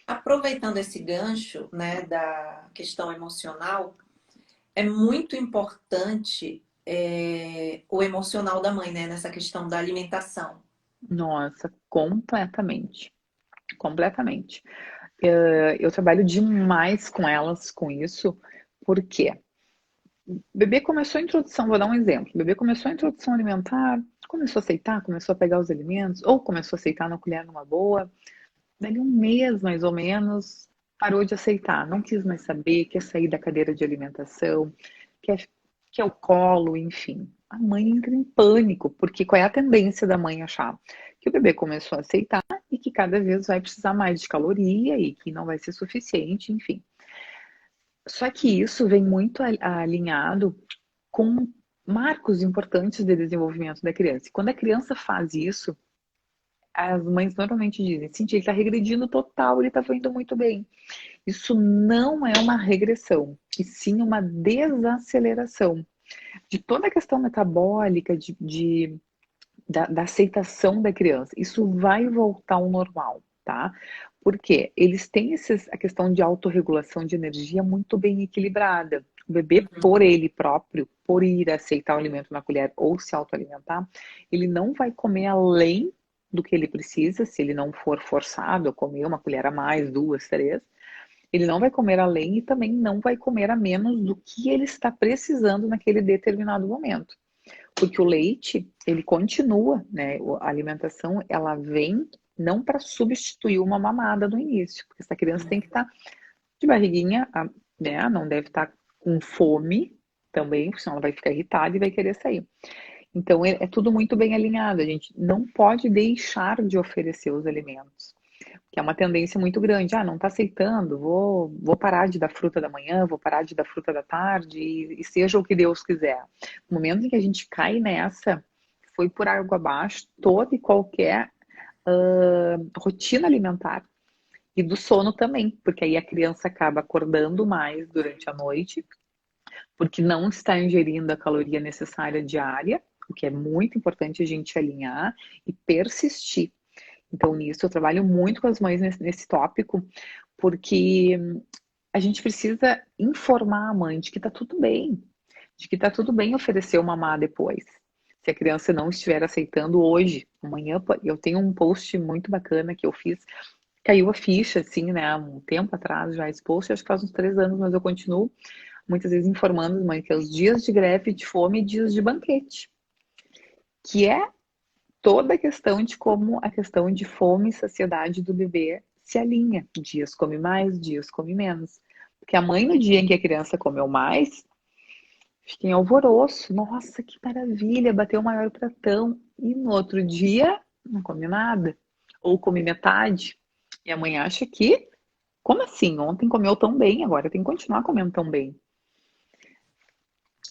Aproveitando esse gancho, né, da questão emocional, é muito importante o emocional da mãe, né, nessa questão da alimentação. Nossa, completamente, completamente. Eu trabalho demais com elas com isso, porque o bebê começou a introdução, vou dar um exemplo, o bebê começou a introdução alimentar, começou a aceitar, começou a pegar os alimentos, ou começou a aceitar na colher numa boa, dali um mês mais ou menos, parou de aceitar, não quis mais saber, quer sair da cadeira de alimentação, quer, quer o colo, enfim. A mãe entra em pânico, porque qual é a tendência da mãe achar? Que o bebê começou a aceitar e que cada vez vai precisar mais de caloria e que não vai ser suficiente, enfim. Só que isso vem muito alinhado com marcos importantes de desenvolvimento da criança. E quando a criança faz isso, as mães normalmente dizem, sim, ele está regredindo total, ele estava indo muito bem. Isso não é uma regressão, e sim uma desaceleração de toda a questão metabólica, da aceitação da criança. Isso vai voltar ao normal, tá? Porque eles têm a questão de autorregulação de energia muito bem equilibrada. O bebê, por ele próprio, por ir aceitar o alimento na colher ou se autoalimentar, ele não vai comer além do que ele precisa, se ele não for forçado a comer uma colher a mais, duas, três. Ele não vai comer além e também não vai comer a menos do que ele está precisando naquele determinado momento. Porque o leite, ele continua, né? A alimentação, ela vem não para substituir uma mamada no início, porque essa criança tem que estar de barriguinha, né? Não deve estar com fome também, porque senão ela vai ficar irritada e vai querer sair. Então, é tudo muito bem alinhado. A gente não pode deixar de oferecer os alimentos, que é uma tendência muito grande. Ah, não está aceitando, vou parar de dar fruta da manhã, vou parar de dar fruta da tarde, e seja o que Deus quiser. No momento em que a gente cai nessa, foi por água abaixo toda e qualquer rotina alimentar. E do sono também, porque aí a criança acaba acordando mais durante a noite, porque não está ingerindo a caloria necessária diária, o que é muito importante a gente alinhar e persistir. Então, nisso eu trabalho muito com as mães nesse tópico, porque a gente precisa informar a mãe de que tá tudo bem, de que tá tudo bem oferecer o mamar depois. Se a criança não estiver aceitando hoje, amanhã eu tenho um post muito bacana que eu fiz, caiu a ficha, assim, né, há um tempo atrás já esse post, acho que faz uns 3 anos, mas eu continuo muitas vezes informando as mães que é os dias de greve de fome e dias de banquete, que é toda a questão de como a questão de fome e saciedade do bebê se alinha. Dias come mais, dias come menos. Porque a mãe, no dia em que a criança comeu mais, fica em alvoroço. Nossa, que maravilha, bateu o maior pratão. E no outro dia, não come nada. Ou come metade. E a mãe acha que, como assim? Ontem comeu tão bem, agora tem que continuar comendo tão bem.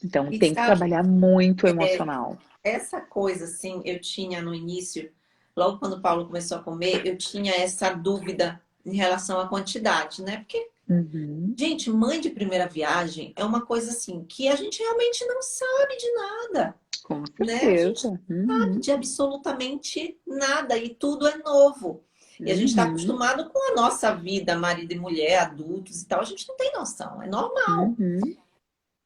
Então E tem que sabe, trabalhar muito o emocional. essa coisa assim, eu tinha no início, logo quando o Paulo começou a comer, eu tinha essa dúvida em relação à quantidade, né? Porque, Uhum, gente, mãe de primeira viagem é uma coisa assim que a gente realmente não sabe de nada, com né? A gente certeza. não sabe Uhum, de absolutamente nada e tudo é novo. E a gente está uhum, acostumado com a nossa vida, marido e mulher, adultos e tal, a gente não tem noção, é normal. uhum,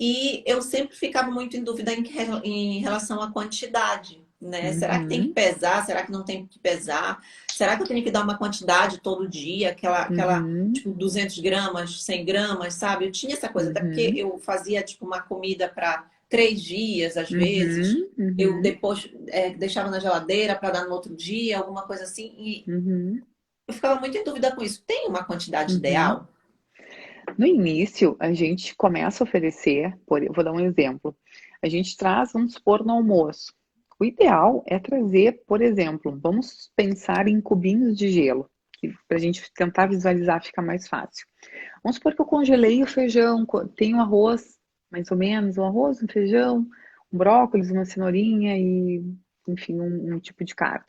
E eu sempre ficava muito em dúvida em relação à quantidade, né? Será que tem que uhum, pesar? Será que não tem que pesar? Será que eu tenho que dar uma quantidade todo dia? uhum, Tipo, 200 gramas, 100 gramas, sabe? Eu tinha essa coisa, até porque uhum, eu fazia, tipo, uma comida para 3 dias, às vezes. uhum, Eu uhum, depois deixava na geladeira para dar no outro dia, alguma coisa assim. E uhum, eu ficava muito em dúvida com isso. Tem uma quantidade uhum. ideal? No início, a gente começa a oferecer, eu vou dar um exemplo. A gente traz, vamos supor, no almoço. O ideal é trazer, por exemplo, vamos pensar em cubinhos de gelo, que para a gente tentar visualizar fica mais fácil. Vamos supor que eu congelei o feijão, tenho arroz, mais ou menos, um arroz, um feijão, um brócolis, uma cenourinha e, enfim, um tipo de carne.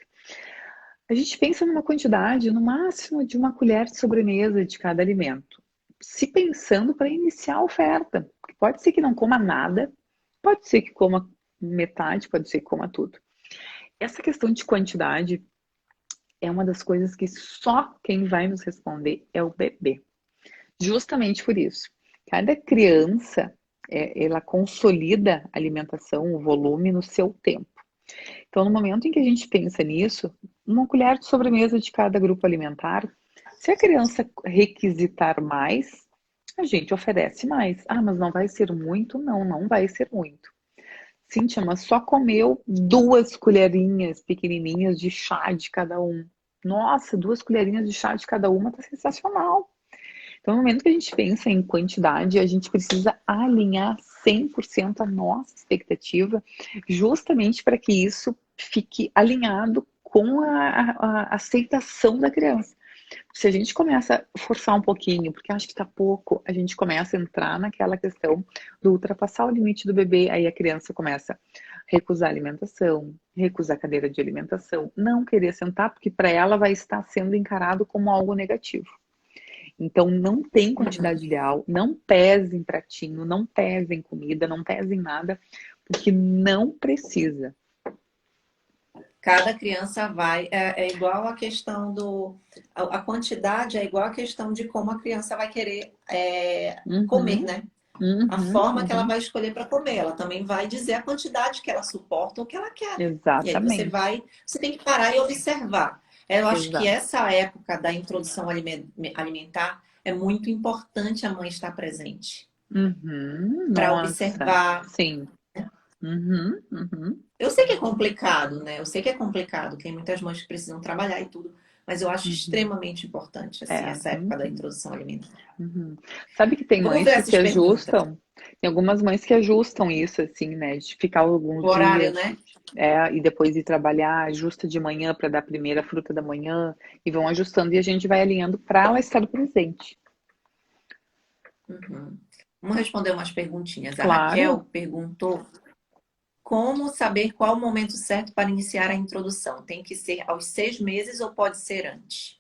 A gente pensa numa quantidade, no máximo, de uma colher de sobremesa de cada alimento. Se pensando para iniciar a oferta. Pode ser que não coma nada, pode ser que coma metade, pode ser que coma tudo. Essa questão de quantidade é uma das coisas que só quem vai nos responder é o bebê. Justamente por isso. Cada criança, ela consolida a alimentação, o volume no seu tempo. Então, no momento em que a gente pensa nisso, uma colher de sobremesa de cada grupo alimentar, se a criança requisitar mais, a gente oferece mais. Ah, mas não vai ser muito? Não, não vai ser muito. Cíntia, mas só comeu 2 colherinhas pequenininhas de chá de cada um. Nossa, 2 colherinhas de chá de cada uma tá sensacional. Então, no momento que a gente pensa em quantidade, a gente precisa alinhar 100% a nossa expectativa, justamente para que isso fique alinhado com a aceitação da criança. Se a gente começa a forçar um pouquinho, porque acho que está pouco, a gente começa a entrar naquela questão do ultrapassar o limite do bebê, aí a criança começa a recusar a alimentação, recusar a cadeira de alimentação, não querer sentar, porque para ela vai estar sendo encarado como algo negativo. Então, não tem Uhum. quantidade ideal, não pese em pratinho, não pese em comida, não pese em nada, porque não precisa. Cada criança vai, é igual a questão a quantidade é igual a questão de como a criança vai querer comer, Uhum, né? A uhum, forma que ela uhum. vai escolher para comer, ela também vai dizer a quantidade que ela suporta ou que ela quer. E aí Exatamente, você tem que parar e observar. Eu acho que exato. essa época da introdução alimentar é muito importante a mãe estar presente Uhum, para nossa, observar. sim. Uhum, uhum, Eu sei que é complicado, né? Eu sei que é complicado, tem muitas mães que precisam trabalhar e tudo, mas eu acho uhum. extremamente importante, assim, É, essa época da uhum, introdução alimentar. uhum. Sabe que tem Vamos mães ver que se essas perguntas. ajustam, tem algumas mães que ajustam isso, assim, né, de ficar O alguns horário, dias, né? e depois ir trabalhar, ajusta de manhã para dar a primeira fruta da manhã, e vão ajustando e a gente vai alinhando para ela estar presente. Uhum. Vamos responder umas perguntinhas. A Claro. Raquel perguntou como saber qual o momento certo para iniciar a introdução? Tem que ser aos 6 meses ou pode ser antes?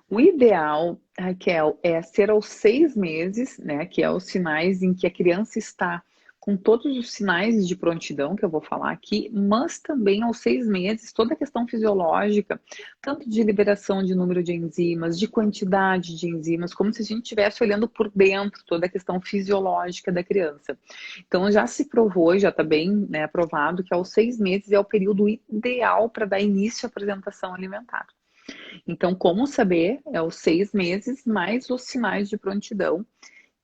O ideal, Raquel, é ser aos 6 meses, né? Que é os sinais em que a criança está com todos os sinais de prontidão que eu vou falar aqui, mas também aos 6 meses, toda a questão fisiológica, tanto de liberação de número de enzimas, de quantidade de enzimas, como se a gente estivesse olhando por dentro toda a questão fisiológica da criança. Então já se provou, já está bem, né, aprovado que aos 6 meses é o período ideal para dar início à apresentação alimentar. Então, como saber? É os 6 meses mais os sinais de prontidão,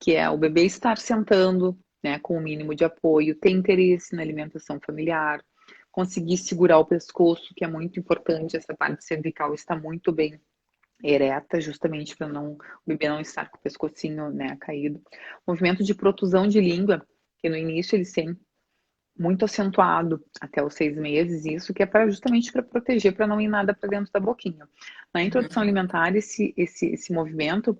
que é o bebê estar sentando, né, com o mínimo de apoio, ter interesse na alimentação familiar, conseguir segurar o pescoço, que é muito importante, essa parte cervical está muito bem ereta, justamente para não o bebê não estar com o pescocinho, né, caído. Movimento de protusão de língua, que no início eles têm muito acentuado até os 6 meses, isso que é para justamente para proteger, para não ir nada para dentro da boquinha. Na introdução Uhum. alimentar, esse movimento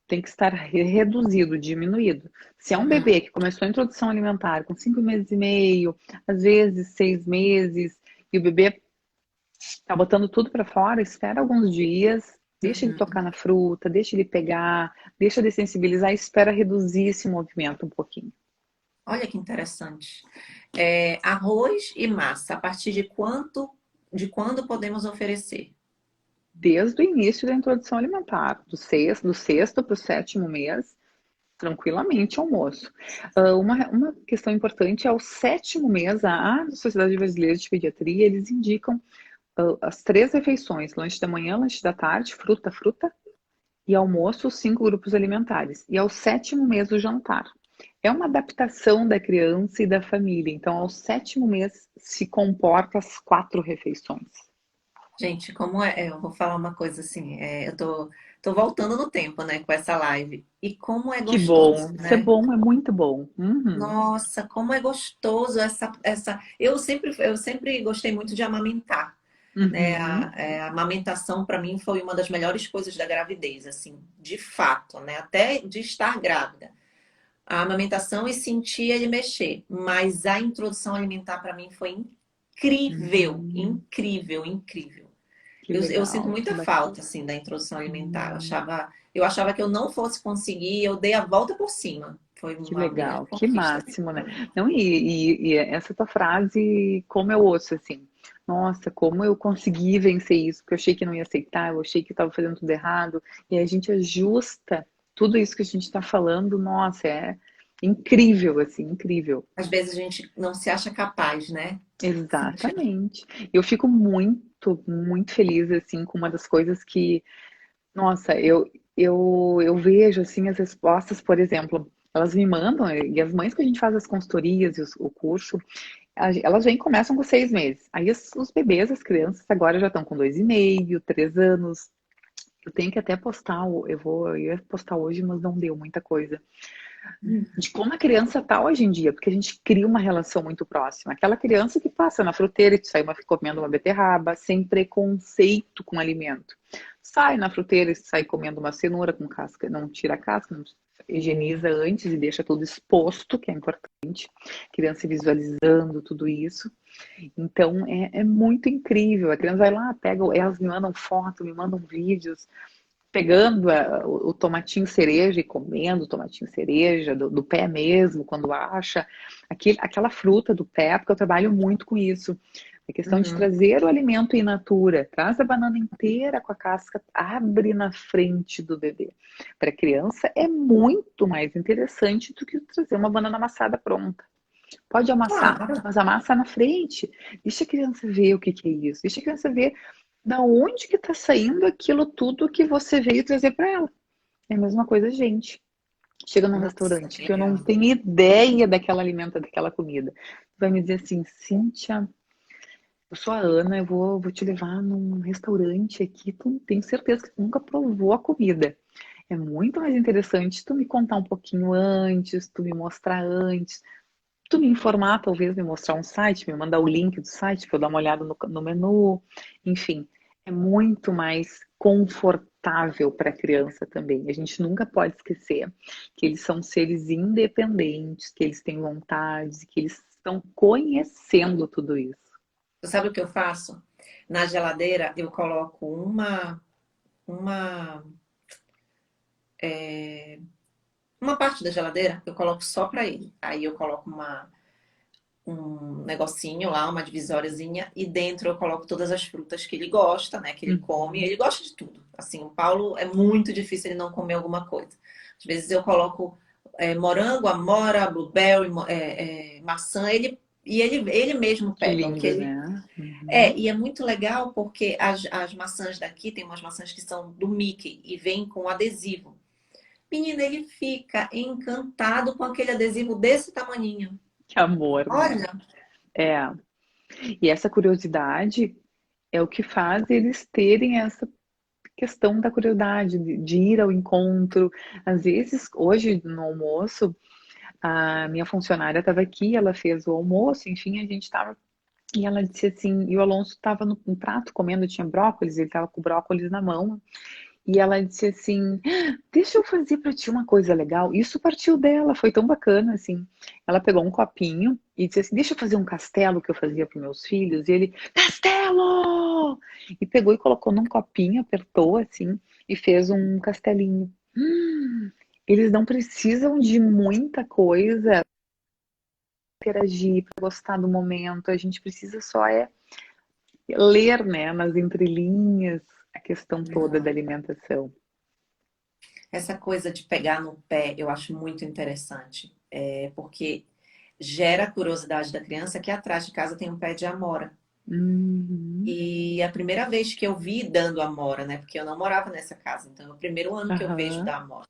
tem que estar reduzido, diminuído. Se é um Uhum. bebê que começou a introdução alimentar com 5 meses e meio, às vezes 6 meses, e o bebê tá botando tudo para fora, espera alguns dias, deixa ele tocar Uhum. na fruta, deixa ele pegar, deixa ele sensibilizar e espera reduzir esse movimento um pouquinho. Olha que interessante. É, arroz e massa, a partir de quando podemos oferecer? Desde o início da introdução alimentar, do sexto para o sétimo mês, tranquilamente almoço. Uma questão importante é o sétimo mês, a Sociedade Brasileira de Pediatria, eles indicam as 3 refeições, lanche da manhã, lanche da tarde, fruta, fruta, e almoço, 5 grupos alimentares. E ao sétimo mês, o jantar. É uma adaptação da criança e da família. Então, ao sétimo mês, se comporta as 4 refeições. Gente, como eu vou falar uma coisa assim, tô voltando no tempo, né, com essa live. E como é Que gostoso, bom. Isso é né? bom, é muito bom. Uhum. Nossa, como é gostoso essa. Eu sempre gostei muito de amamentar, né? Uhum. A amamentação para mim foi uma das melhores coisas da gravidez, assim, de fato, né? Até de estar grávida. A amamentação e sentir ele mexer, mas a introdução alimentar para mim foi incrível, Uhum. incrível, incrível. Que Eu sinto legal, que muita falta, bacana. assim, da introdução alimentar. Hum, Eu achava que eu não fosse conseguir, eu dei a volta por cima. Foi que uma grande legal, que conquista, assim, máximo, né? para mim. Não, e essa tua frase, como eu ouço assim, nossa, como eu consegui vencer isso, porque eu achei que não ia aceitar, eu achei que estava fazendo tudo errado, e a gente ajusta tudo isso que a gente está falando, nossa, é incrível, assim, incrível. Às vezes a gente não se acha capaz, né? Cintia? Exatamente. Eu fico muito, muito feliz, assim, com uma das coisas que nossa, eu vejo assim as respostas, por exemplo, elas me mandam, e as mães que a gente faz as consultorias e o curso, elas vêm e começam com 6 meses. Aí os bebês, as crianças, agora já estão com 2,5, 3 anos. Eu tenho que até postar, eu ia postar hoje, mas não deu muita coisa de como a criança tá hoje em dia, porque a gente cria uma relação muito próxima. Aquela criança que passa na fruteira e sai comendo uma beterraba, sem preconceito com o alimento. Sai na fruteira e sai comendo uma cenoura com casca, não tira a casca, não higieniza antes e deixa tudo exposto, que é importante. Criança visualizando tudo isso. Então é muito incrível. A criança vai lá, pega, elas me mandam foto, me mandam vídeos pegando o tomatinho cereja e comendo o tomatinho cereja do pé mesmo, quando acha. Aquela fruta do pé, porque eu trabalho muito com isso. A questão de Uhum. trazer o alimento in natura. Traz a banana inteira com a casca, abre na frente do bebê. Para a criança é muito mais interessante do que trazer uma banana amassada pronta. Pode amassar, Claro. mas amassa na frente. Deixa a criança ver o que que é isso. Deixa a criança ver da onde que está saindo aquilo tudo que você veio trazer para ela. É a mesma coisa, gente. Chega num Nossa, restaurante que que eu não legal. tenho ideia daquela alimenta, daquela comida. Vai me dizer assim, Cíntia, eu sou a Ana, eu vou te levar num restaurante aqui, tu tenho certeza que tu nunca provou a comida. É muito mais interessante tu me contar um pouquinho antes, tu me mostrar antes, tu me informar, talvez me mostrar um site, me mandar o link do site para eu dar uma olhada no menu, enfim, é muito mais confortável para a criança também. A gente nunca pode esquecer que eles são seres independentes, que eles têm vontades, que eles estão conhecendo tudo isso. Você sabe o que eu faço? Na geladeira, eu coloco uma. uma, uma parte da geladeira, eu coloco só para ele. Aí eu coloco um negocinho lá, uma divisóriazinha, e dentro eu coloco todas as frutas que ele gosta, né? Que ele come. Uhum. Ele gosta de tudo. Assim, o Paulo é muito difícil ele não comer alguma coisa. Às vezes eu coloco morango, amora, blueberry, maçã, ele mesmo Que pega, o que lindo, ele. né? Uhum. E é muito legal porque as maçãs daqui, tem umas maçãs que são do Mickey e vêm com adesivo. Menina, ele fica encantado com aquele adesivo desse tamaninho. Que amor, né? Olha, É. E essa curiosidade é o que faz eles terem essa questão da curiosidade, de ir ao encontro. Às vezes, hoje no almoço, a minha funcionária estava aqui, ela fez o almoço, enfim, a gente estava. E ela disse assim, e o Alonso estava no prato comendo, tinha brócolis, ele estava com brócolis na mão. E ela disse assim: deixa eu fazer para ti uma coisa legal. Isso partiu dela, foi tão bacana assim. Ela pegou um copinho e disse assim: deixa eu fazer um castelo que eu fazia para meus filhos. E ele: castelo! E pegou e colocou num copinho, apertou assim e fez um castelinho. Eles não precisam de muita coisa para interagir, para gostar do momento. A gente precisa só ler, né, nas entrelinhas a questão toda da alimentação. essa coisa de pegar no pé, eu acho muito interessante, porque gera a curiosidade da criança que atrás de casa tem um pé de amora. Uhum. E a primeira vez que eu vi dando amora, né? Porque eu não morava nessa casa, então é o primeiro ano que eu vejo Aham. dar amora.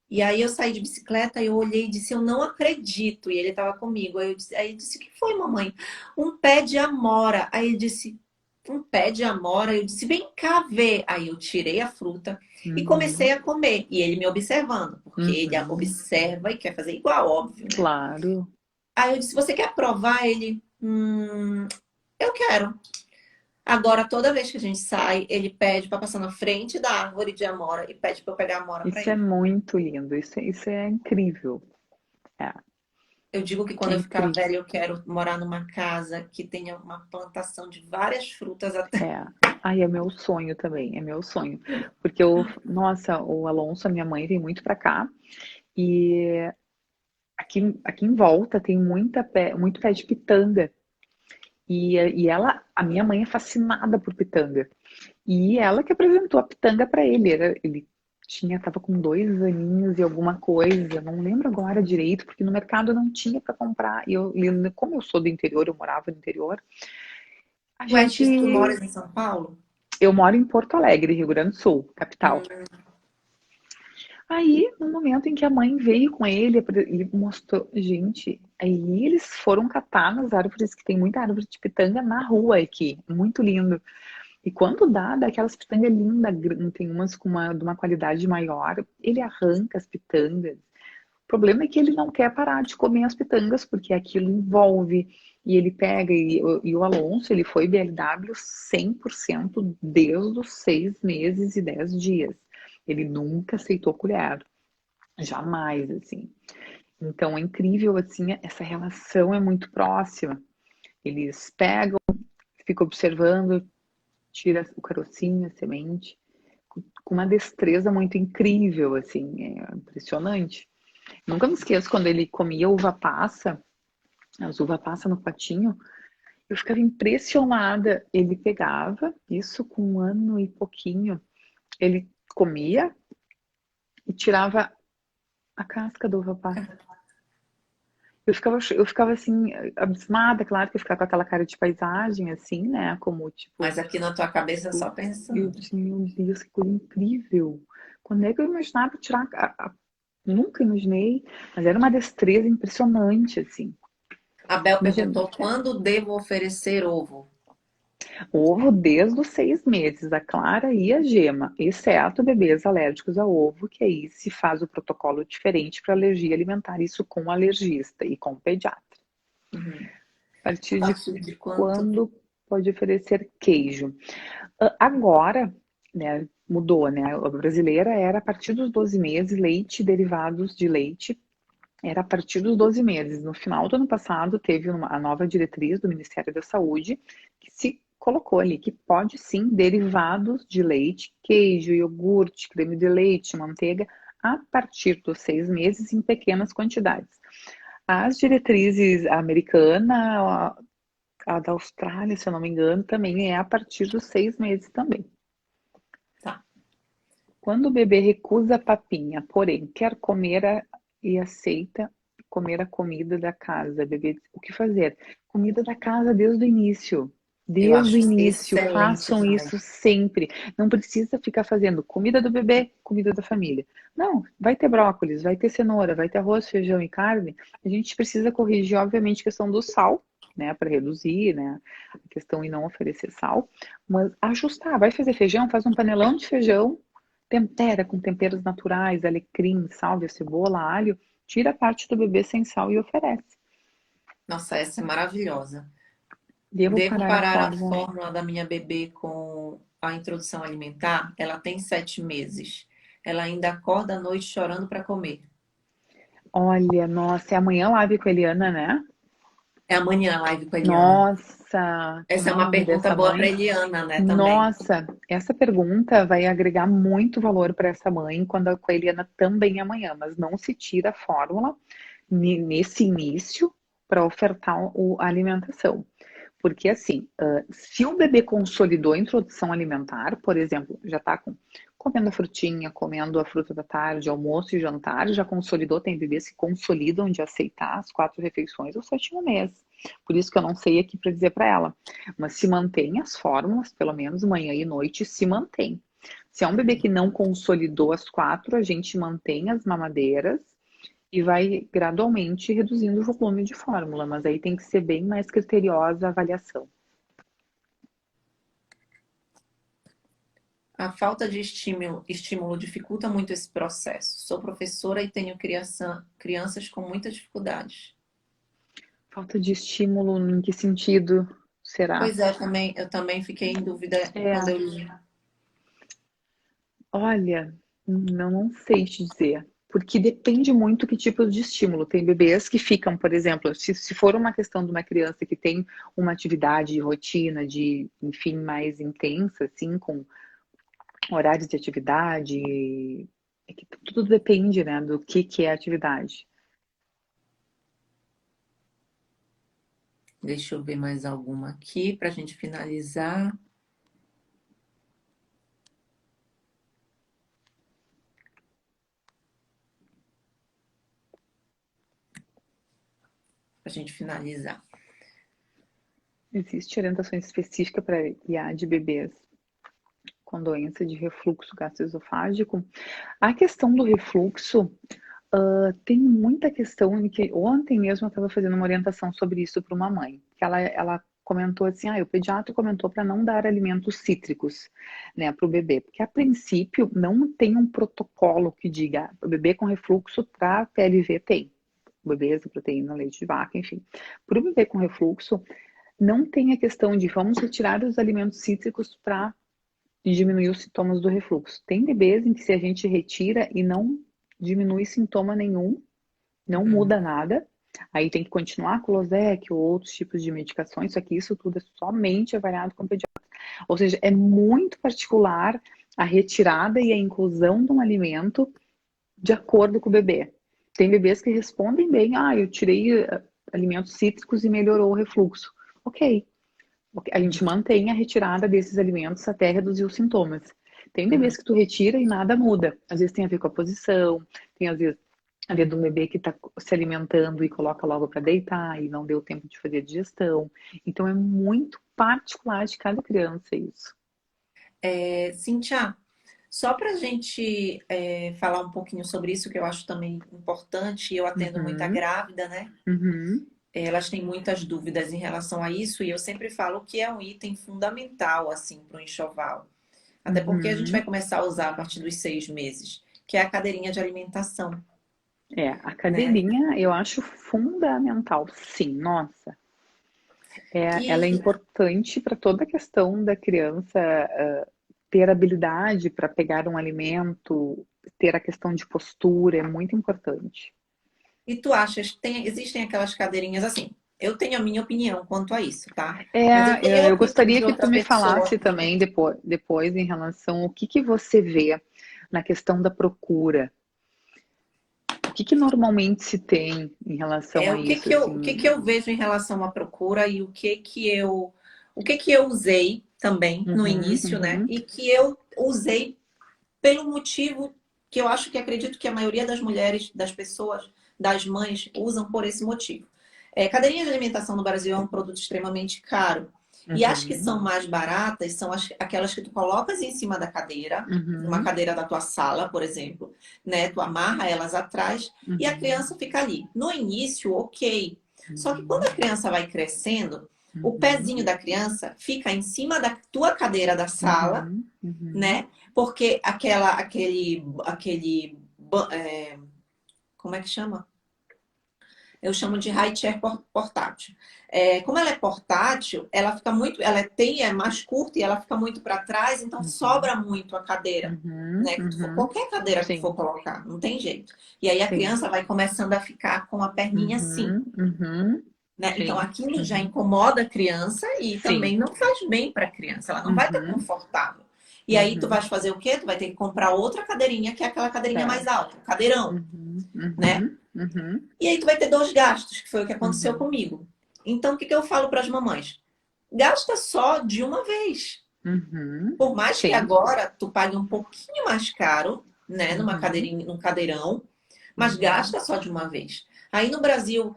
E aí eu saí de bicicleta e eu olhei e disse, eu não acredito. E ele estava comigo. Aí eu disse, o que foi, mamãe? Um pé de amora. Aí ele disse, um pé de amora? Eu disse, vem cá ver. Aí eu tirei a fruta e comecei Uhum. a comer. E ele me observando, porque ele Uhum. observa e quer fazer igual, óbvio, né? Claro. Aí eu disse, você quer provar? Ele, eu quero. Agora, toda vez que a gente sai, ele pede para passar na frente da árvore de amora e pede para eu pegar a amora para Isso é ele. muito lindo. Isso é incrível. É, Eu digo que quando é eu ficar incrível. velha, eu quero morar numa casa que tenha uma plantação de várias frutas até. É. Ai, é meu sonho também, é meu sonho. Porque nossa, o Alonso, a minha mãe, vem muito pra cá e aqui em volta tem muito pé de pitanga. E a minha mãe é fascinada por pitanga. E ela que apresentou a pitanga para ele. Ele tava com 2 aninhos e alguma coisa, não lembro agora direito, porque no mercado não tinha para comprar. Como eu sou do interior, eu morava no interior, a Ué, X, tu gente. moras em São Paulo? Eu moro em Porto Alegre, Rio Grande do Sul, capital. Hum, Aí, no momento em que a mãe veio com ele e mostrou, gente, aí eles foram catar nas árvores, que tem muita árvore de pitanga na rua aqui, muito lindo. E quando dá aquelas pitangas lindas, tem umas de uma qualidade maior, ele arranca as pitangas. O problema é que ele não quer parar de comer as pitangas, porque aquilo envolve, e ele pega, e o Alonso, ele foi BLW 100% desde os 6 meses e 10 dias. Ele nunca aceitou colher, jamais, assim. Então é incrível, assim, essa relação é muito próxima. Eles pegam, ficam observando, tira o carocinho, a semente, com uma destreza muito incrível, assim, é impressionante. Nunca me esqueço quando ele comia uva passa, as uva passa no patinho, eu ficava impressionada. Ele pegava isso com 1 ano e pouquinho, ele comia e tirava a casca da uva passa. Eu ficava assim, abismada, claro que eu ficava com aquela cara de paisagem, assim, né? Como mas tipo, aqui na tua cabeça eu, só eu pensando. disse, meu Deus, que coisa incrível. Quando é que eu imaginava tirar nunca imaginei, mas era uma destreza impressionante, assim. A Bel Imagina, perguntou quando devo oferecer ovo. ovo desde os 6 meses, a clara e a gema, exceto bebês alérgicos a ovo, que aí se faz o protocolo diferente para alergia alimentar, isso com o alergista e com o pediatra. Uhum. A A partir de partir de quanto? quando pode oferecer queijo? Agora, né, mudou, né? A brasileira era a partir dos 12 meses, leite e derivados de leite era a partir dos 12 meses. No final do ano passado, teve a nova diretriz do Ministério da Saúde, que se colocou ali que pode sim derivados de leite, queijo, iogurte, creme de leite, manteiga, a partir dos 6 meses em pequenas quantidades. As diretrizes americana, a da Austrália, se eu não me engano, também é a partir dos 6 meses também. Tá. Quando o bebê recusa a papinha, porém quer comer e aceita comer a comida da casa, bebê, o que fazer? Comida da casa desde o início. Eu Desde o acho início, excelente façam também. isso sempre. Não precisa ficar fazendo comida do bebê, comida da família. Não, vai ter brócolis, vai ter cenoura, vai ter arroz, feijão e carne. A gente precisa corrigir, obviamente, a questão do sal, né, para reduzir, né, a questão de não oferecer sal, mas ajustar. Vai fazer feijão, faz um panelão de feijão, tempera com temperos naturais, alecrim, sálvia, cebola, alho, tira a parte do bebê sem sal e oferece. Nossa, essa é maravilhosa. Devo Devo parar a parar a fórmula. fórmula da minha bebê com a introdução alimentar? Ela tem 7 meses. Ela ainda acorda à noite chorando para comer. Olha, nossa, é amanhã live com a Eliana, né? É amanhã a live com a Eliana. Nossa, como Essa é é o uma nome pergunta dessa boa para mãe? Eliana, né, também. Nossa, essa pergunta vai agregar muito valor para essa mãe quando com a Eliana também amanhã, mas não se tira a fórmula nesse início para ofertar a alimentação. Porque assim, se o bebê consolidou a introdução alimentar, por exemplo, já está comendo a frutinha, comendo a fruta da tarde, almoço e jantar, já consolidou, tem bebês que consolidam de aceitar as 4 refeições ao 7º mês. Por isso que eu não sei aqui para dizer para ela. Mas se mantém as fórmulas, pelo menos manhã e noite, se mantém. Se é um bebê que não consolidou as 4, a gente mantém as mamadeiras e vai gradualmente reduzindo o volume de fórmula, mas aí tem que ser bem mais criteriosa a avaliação. A falta de estímulo dificulta muito esse processo. Sou professora e tenho crianças com muitas dificuldades. Falta de estímulo em que sentido será? Pois é, eu também fiquei em dúvida quando É, eu li. olha, não sei te dizer. Porque depende muito que tipo de estímulo. Tem bebês que ficam, por exemplo, se for uma questão de uma criança que tem uma atividade de rotina, de, enfim, mais intensa, assim, com horários de atividade, é que tudo depende, né, do que é a atividade. Deixa eu ver mais alguma aqui para a gente finalizar. Para a gente finalizar. Existe orientação específica para IA de bebês com doença de refluxo gastroesofágico. A questão do refluxo, tem muita questão em que ontem mesmo eu estava fazendo uma orientação sobre isso para uma mãe, que ela comentou assim, o pediatra comentou para não dar alimentos cítricos, né, para o bebê, porque a princípio não tem um protocolo que diga o bebê com refluxo para PLV tem, bebês, proteína, leite de vaca, enfim. Para o bebê com refluxo, não tem a questão de vamos retirar os alimentos cítricos para diminuir os sintomas do refluxo. Tem bebês em que se a gente retira e não diminui sintoma nenhum, não muda nada, aí tem que continuar com Losec ou outros tipos de medicações, só que isso tudo é somente avaliado com o pediatra. Ou seja, é muito particular a retirada e a inclusão de um alimento de acordo com o bebê. Tem bebês que respondem bem, eu tirei alimentos cítricos e melhorou o refluxo. Ok, a gente mantém a retirada desses alimentos até reduzir os sintomas. Tem bebês que tu retira e nada muda. Às vezes tem a ver com a posição, tem às vezes a ver de um bebê que está se alimentando e coloca logo para deitar e não deu tempo de fazer a digestão. Então é muito particular de cada criança isso. Cíntia, só para a gente falar um pouquinho sobre isso, que eu acho também importante, eu atendo muita Uhum, grávida, né? uhum, Elas têm muitas dúvidas em relação a isso, e eu sempre falo que é um item fundamental, assim, para o enxoval. Até porque a gente vai uhum. começar a usar a partir dos 6 meses, que é a cadeirinha de alimentação, A né? cadeirinha eu acho fundamental, sim, nossa. Ela é E, importante para toda a questão da criança ter habilidade para pegar um alimento, ter a questão de postura, é muito importante. e tu achas, existem aquelas cadeirinhas assim, Eu tenho a minha opinião quanto a isso, tá? Mas eu É, tenho a eu opinião gostaria de que tu outra me pessoa. falasse também depois em relação ao que você vê na questão da procura. O que normalmente se tem em relação a isso, O que que assim? eu vejo em relação à procura e o que que eu usei também no Uhum, início, né? uhum, E que eu usei pelo motivo que eu acho que acredito que a maioria das mulheres, das pessoas, das mães usam por esse motivo. Cadeirinha de alimentação no Brasil é um produto extremamente caro. E as que uhum, são mais baratas são aquelas que tu colocas em cima da cadeira, uma uhum, cadeira da tua sala, por exemplo, né? Tu amarra elas atrás e a uhum, criança fica ali. No início, ok. Só que quando uhum, a criança vai crescendo, o uhum, pezinho da criança fica em cima da tua cadeira da sala, uhum, uhum, né? Porque como é que chama? Eu chamo de high chair portátil. Como ela é portátil, ela fica muito, é mais curta e ela fica muito para trás, então uhum, sobra muito a cadeira, uhum, né? uhum. Qualquer cadeira que tu for Sim, colocar, não tem jeito. E aí a sim. criança vai começando a ficar com a perninha assim, Uhum, uhum, né? Então sim, aquilo já uhum, incomoda a criança e sim. também não faz bem para a criança, ela não vai estar Uhum, confortável. E aí tu uhum, vai fazer o quê? Tu vai ter que comprar outra cadeirinha, que é aquela cadeirinha mais certo. alta, o cadeirão, Uhum, né? uhum, uhum, E aí tu vai ter dois gastos, que foi o que aconteceu uhum, comigo. Então o que que eu falo para as mamães? Gasta só de uma vez. uhum, Por mais que sim. agora tu pague um pouquinho mais caro, né, numa Uhum, cadeirinha, num cadeirão, mas uhum, gasta só de uma vez. Aí no Brasil,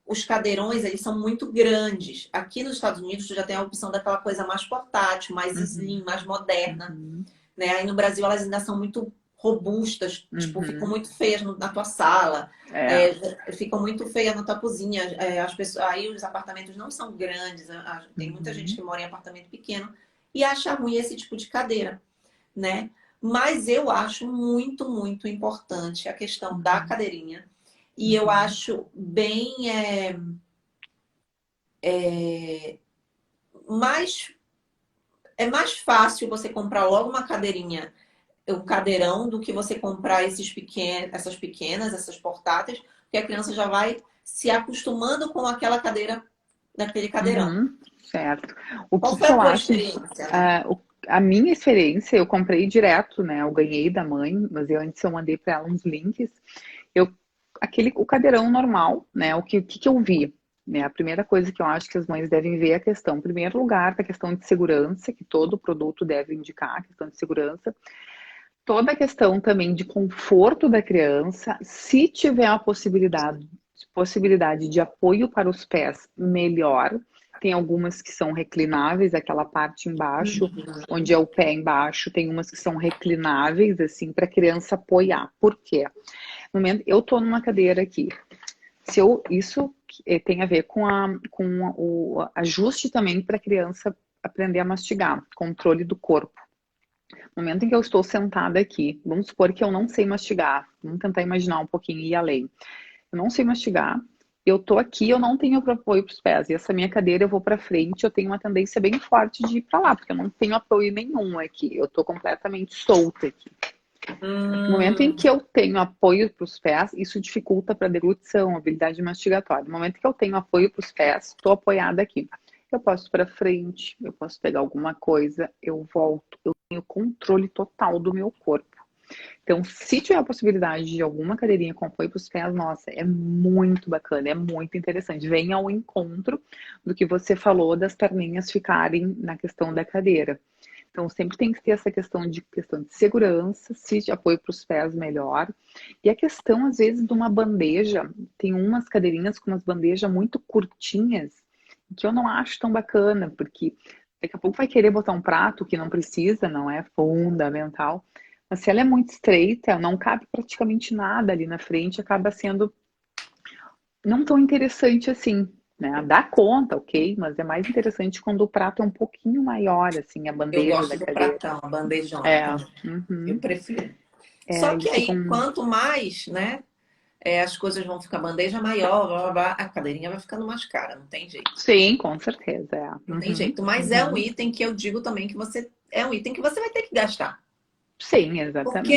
os cadeirões, eles são muito grandes. Aqui nos Estados Unidos, tu já tem a opção daquela coisa mais portátil, mais uhum, slim, mais moderna, uhum, né? Aí no Brasil, elas ainda são muito robustas, tipo, ficam uhum. muito feias na tua sala, É. ficam muito feias na tua cozinha. As pessoas, aí os apartamentos não são grandes, tem muita gente Uhum, que mora em apartamento pequeno e acha ruim esse tipo de cadeira, né? Mas eu acho muito, muito importante a questão da uhum, cadeirinha. E eu uhum, acho bem mais é mais fácil você comprar logo uma cadeirinha, um cadeirão, do que você comprar essas pequenas, essas portáteis, porque a criança já vai se acostumando com aquela cadeira, daquele cadeirão. uhum, certo. O Qual que foi que a eu tua acho, experiência, né? a minha experiência, eu comprei direto, né? Eu ganhei da mãe, mas antes eu mandei para ela uns links. Eu, o cadeirão normal, né? O que eu vi? Né, a primeira coisa que eu acho que as mães devem ver é a questão, em primeiro lugar, da questão de segurança, que todo produto deve indicar, a questão de segurança. Toda a questão também de conforto da criança, se tiver a possibilidade de apoio para os pés, melhor. Tem algumas que são reclináveis, aquela parte embaixo, onde é o pé embaixo, tem umas que são reclináveis, assim, para a criança apoiar. Por quê? No momento, eu estou numa cadeira aqui. Isso tem a ver com o ajuste também para a criança aprender a mastigar, controle do corpo. No momento em que eu estou sentada aqui, vamos supor que eu não sei mastigar, vamos tentar imaginar um pouquinho e ir além. Eu não sei mastigar, eu tô aqui, eu não tenho apoio para os pés, e essa minha cadeira eu vou para frente, eu tenho uma tendência bem forte de ir para lá, porque eu não tenho apoio nenhum aqui, eu tô completamente solta aqui. No momento em Hum, que eu tenho apoio para os pés, isso dificulta para a deglutição, habilidade mastigatória. No momento que eu tenho apoio para os pés, estou apoiada aqui. Eu posso ir para frente, eu posso pegar alguma coisa, eu volto, eu tenho controle total do meu corpo. Então, se tiver a possibilidade de alguma cadeirinha com apoio para os pés, nossa, é muito bacana, é muito interessante. Venha ao encontro do que você falou das perninhas ficarem na questão da cadeira. Então, sempre tem que ter essa questão de segurança, se de apoio para os pés, melhor. E a questão, às vezes, de uma bandeja, tem umas cadeirinhas com umas bandejas muito curtinhas, que eu não acho tão bacana, porque daqui a pouco vai querer botar um prato que não precisa, não é fundamental. Mas se ela é muito estreita, não cabe praticamente nada ali na frente, acaba sendo não tão interessante assim, né? Dá conta, ok, mas é mais interessante quando o prato é um pouquinho maior, assim, a eu bandeja da gosto do cadeira. pratão, a bandejona É, também. Eu uhum. prefiro. É, Só que eles ficam. aí, quanto mais, né, as coisas vão ficar bandeja maior, blá, blá, blá, a cadeirinha vai ficando mais cara, não tem jeito. Sim, com certeza, é. Não tem Uhum, jeito. Mas é um uhum. item que eu digo também que é um item que você vai ter que gastar. Sim, Porque é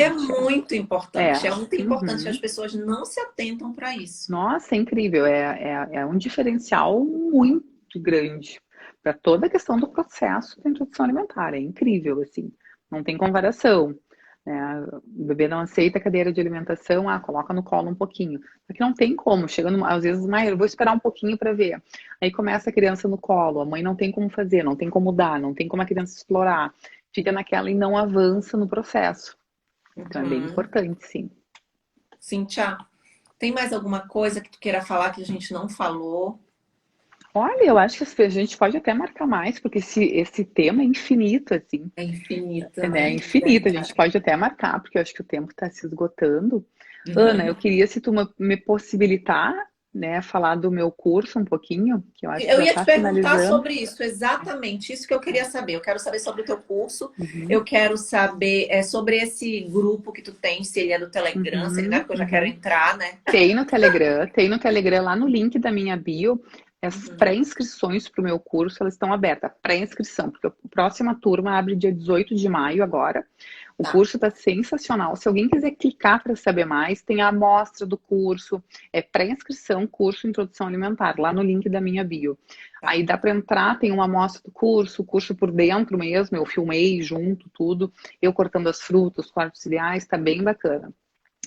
exatamente. muito É. importante. É muito importante que as Uhum. pessoas não se atentam para isso. Nossa, é incrível. É um diferencial muito grande para toda a questão do processo da introdução alimentar. É incrível, assim. Não tem comparação. Né? O bebê não aceita a cadeira de alimentação, coloca no colo um pouquinho. Porque não tem como. Chega às vezes, mãe, eu vou esperar um pouquinho para ver. Aí começa a criança no colo, a mãe não tem como fazer, não tem como dar, não tem como a criança explorar. Fica naquela e não avança no processo. Então é bem Uhum. importante, sim. Cíntia, tem mais alguma coisa que tu queira falar que a gente não falou? Olha, eu acho que a gente pode até marcar mais, porque esse tema é infinito, assim, É infinita, né? É né? infinito. A gente Verdade. pode até marcar, porque eu acho que o tempo está se esgotando. Ana, eu queria, se tu me possibilitar, né, falar do meu curso um pouquinho, que eu acho que Eu já ia te está perguntar finalizando. sobre isso, exatamente isso que eu queria saber. Eu quero saber sobre o teu curso, Uhum, eu quero saber sobre esse grupo que tu tem, se ele é do Telegram, se ele não é, uhum, porque eu já quero uhum. entrar, né? Tem no Telegram, lá no link da minha bio, as Uhum. pré-inscrições para o meu curso, elas estão abertas. Pré-inscrição, porque a próxima turma abre dia 18 de maio agora. O Tá. curso está sensacional. Se alguém quiser clicar para saber mais, tem a amostra do curso, é pré-inscrição, curso Introdução Alimentar, lá no link da minha bio. Tá. Aí dá para entrar, tem uma amostra do curso, o curso por dentro mesmo, eu filmei junto, tudo, eu cortando as frutas, os quartos ciliares, está bem bacana.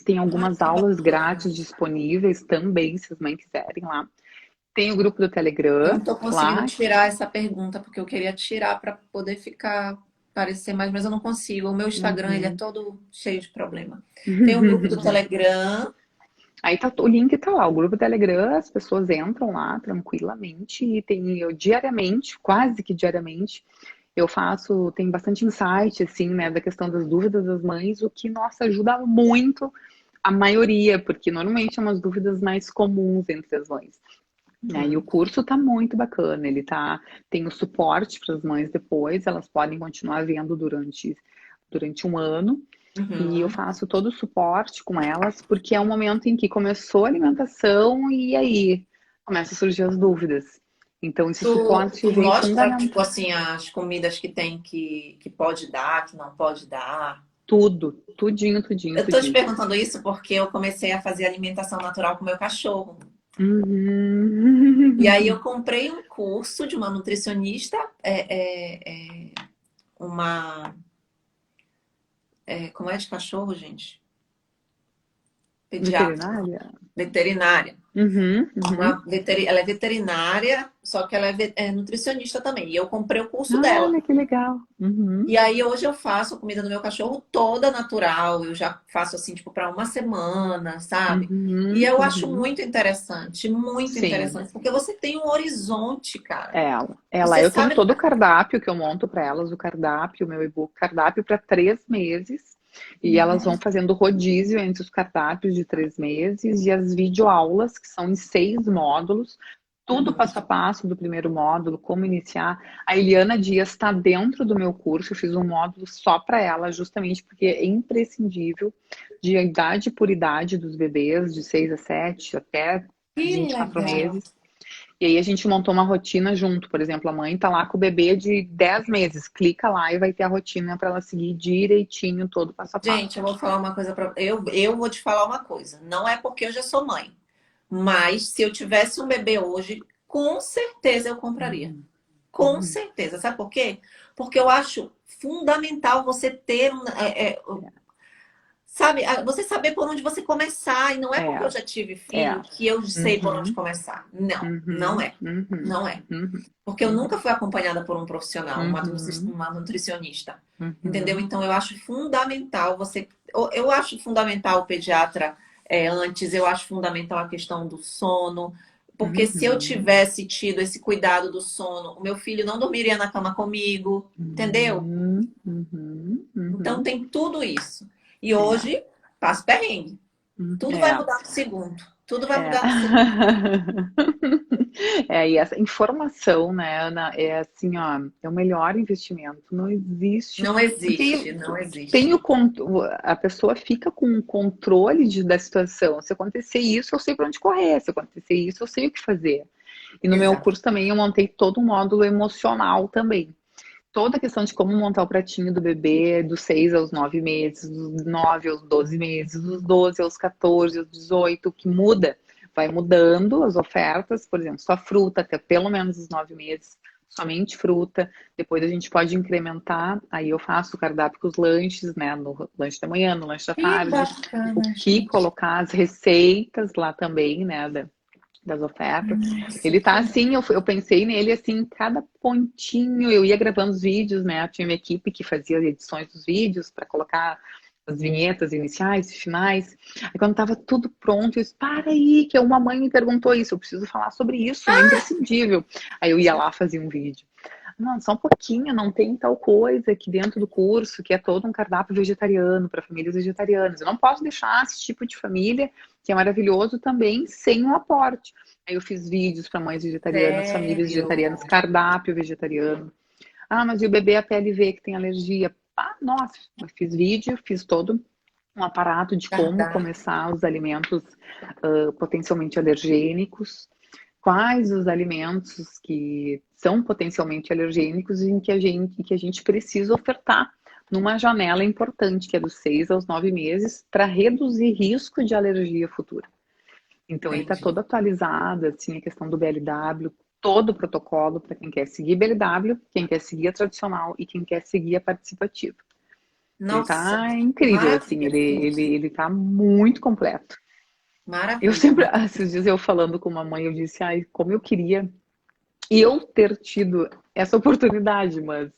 Tem Ai, algumas que aulas bacana. grátis disponíveis também, se as mães quiserem lá. Tem o grupo do Eu não Telegram estou conseguindo lá. tirar essa pergunta, porque eu queria tirar para poder ficar, parecer mais, mas eu não consigo. O meu Instagram, ele é Uhum. todo cheio de problema. Tem o grupo do Telegram. Aí tá, o link tá lá, o grupo Telegram, as pessoas entram lá tranquilamente e tem eu diariamente, quase que diariamente, eu faço, tem bastante insight, assim, né, da questão das dúvidas das mães, o que, nossa, ajuda muito a maioria, porque normalmente são umas dúvidas mais comuns entre as mães. Né? E o Uhum. curso tá muito bacana, tem o suporte para as mães depois, elas podem continuar vendo durante um ano, e eu Uhum. faço todo o suporte com elas, porque é um momento em que começou a alimentação e aí começam a surgir as dúvidas. Então, esse Tu suporte vem mostra, tipo fundamental. assim, as comidas que tem que pode dar, que não pode dar. Tudo, tudinho, tudinho, Eu tô te tudinho. perguntando isso porque eu comecei a fazer alimentação natural com meu cachorro. E aí eu Uhum. comprei um curso de uma nutricionista, uma. Como é de cachorro, gente? Pediatra, Veterinária? veterinária. Uhum, uhum. Ela é veterinária, só que ela é nutricionista também. E eu comprei o curso dela. Olha que legal. Uhum, E aí hoje eu faço a comida do meu cachorro toda natural. Eu já faço assim, tipo, para uma semana, sabe? E uhum, eu acho uhum. muito Sim, interessante, porque você tem um horizonte, cara. ela, Você eu tenho sabe. todo o cardápio que eu monto para elas, o cardápio, o meu e-book, cardápio para 3 meses, e elas vão fazendo rodízio entre os cardápios de 3 meses e as videoaulas, que são em 6 módulos, tudo Uhum. passo a passo do primeiro módulo, como iniciar. A Eliana Dias está dentro do meu curso, eu fiz um módulo só para ela, justamente porque é imprescindível de idade por idade dos bebês, de 6 a 7 até Que 24 legal. meses. E aí a gente montou uma rotina junto. Por exemplo, a mãe tá lá com o bebê de 10 meses. Clica lá e vai ter a rotina para ela seguir direitinho todo passo a Gente, passo. eu vou falar uma coisa para eu vou te falar uma coisa. Não é porque eu já sou mãe, mas se eu tivesse um bebê hoje, com certeza eu compraria. Uhum, Com uhum. certeza. Sabe por quê? Porque eu acho fundamental você ter sabe, você saber por onde você começar. E não é porque É, eu já tive é. filho que eu sei por onde Uhum, começar. Não, não uhum, é. uhum, Não é. uhum, Porque eu nunca fui acompanhada por um profissional, uhum, uma nutricionista. Entendeu? uhum, Então eu acho fundamental você. Eu acho fundamental o pediatra antes, eu acho fundamental a questão do sono. Porque se eu uhum, tivesse tido esse cuidado do sono, o meu filho não dormiria na cama comigo, entendeu? uhum, uhum, Então uhum. tem tudo isso. E É, hoje, passo perrengue. Tudo vai é. mudar no segundo. Tudo vai É. mudar no segundo. E essa informação, né, Ana, é assim, ó, é o melhor investimento. Não existe, Não porque existe, não tem existe. a pessoa fica com o controle da situação. Se acontecer isso, eu sei para onde correr. Se acontecer isso, eu sei o que fazer. E no meu Exato. curso também eu montei todo um módulo emocional também. toda a questão de como montar o pratinho do bebê, dos 6 aos 9 meses, dos 9 aos 12 meses, dos 12 aos 14, aos 18, que muda. Vai mudando as ofertas, por exemplo, só fruta até pelo menos os 9 meses, somente fruta. Depois a gente pode incrementar, aí eu faço o cardápio com os lanches, né? No lanche da manhã, no lanche da Que tarde, o bacana, que gente. colocar, as receitas lá também, né? Das ofertas. Nossa, Ele tá que assim, eu pensei nele assim, cada pontinho, eu ia gravando os vídeos, né? Tinha uma equipe que fazia as edições dos vídeos para colocar as vinhetas iniciais e finais. Aí quando tava tudo pronto, eu disse, para aí, que uma mãe me perguntou isso, eu preciso falar sobre isso, é imprescindível. Aí eu ia lá fazer um vídeo. Não, só um pouquinho, não tem tal coisa aqui dentro do curso, que é todo um cardápio vegetariano para famílias vegetarianas. Eu não posso deixar esse tipo de família, que é maravilhoso também, sem um aporte. Aí eu fiz vídeos para mães vegetarianas, famílias sério. vegetarianas, cardápio vegetariano. Ah, mas e o bebê APLV que tem alergia? Ah, nossa, eu fiz vídeo, fiz todo um aparato de como Cardápio. começar os alimentos potencialmente alergênicos, quais os alimentos que são potencialmente alergênicos e em que a gente precisa ofertar numa janela importante, que é dos 6 aos 9 meses, para reduzir risco de alergia futura. Então, ele está Entendi. todo atualizado, assim, a questão do BLW, todo o protocolo para quem quer seguir BLW, quem quer seguir a tradicional e quem quer seguir a participativa. Ele Nossa, tá incrível, assim, maravilha, Cintia. ele tá muito completo. Eu Maravilha, sempre, maravilha. esses dias eu falando com uma mãe, eu disse, ai, como eu queria eu ter tido essa oportunidade, mas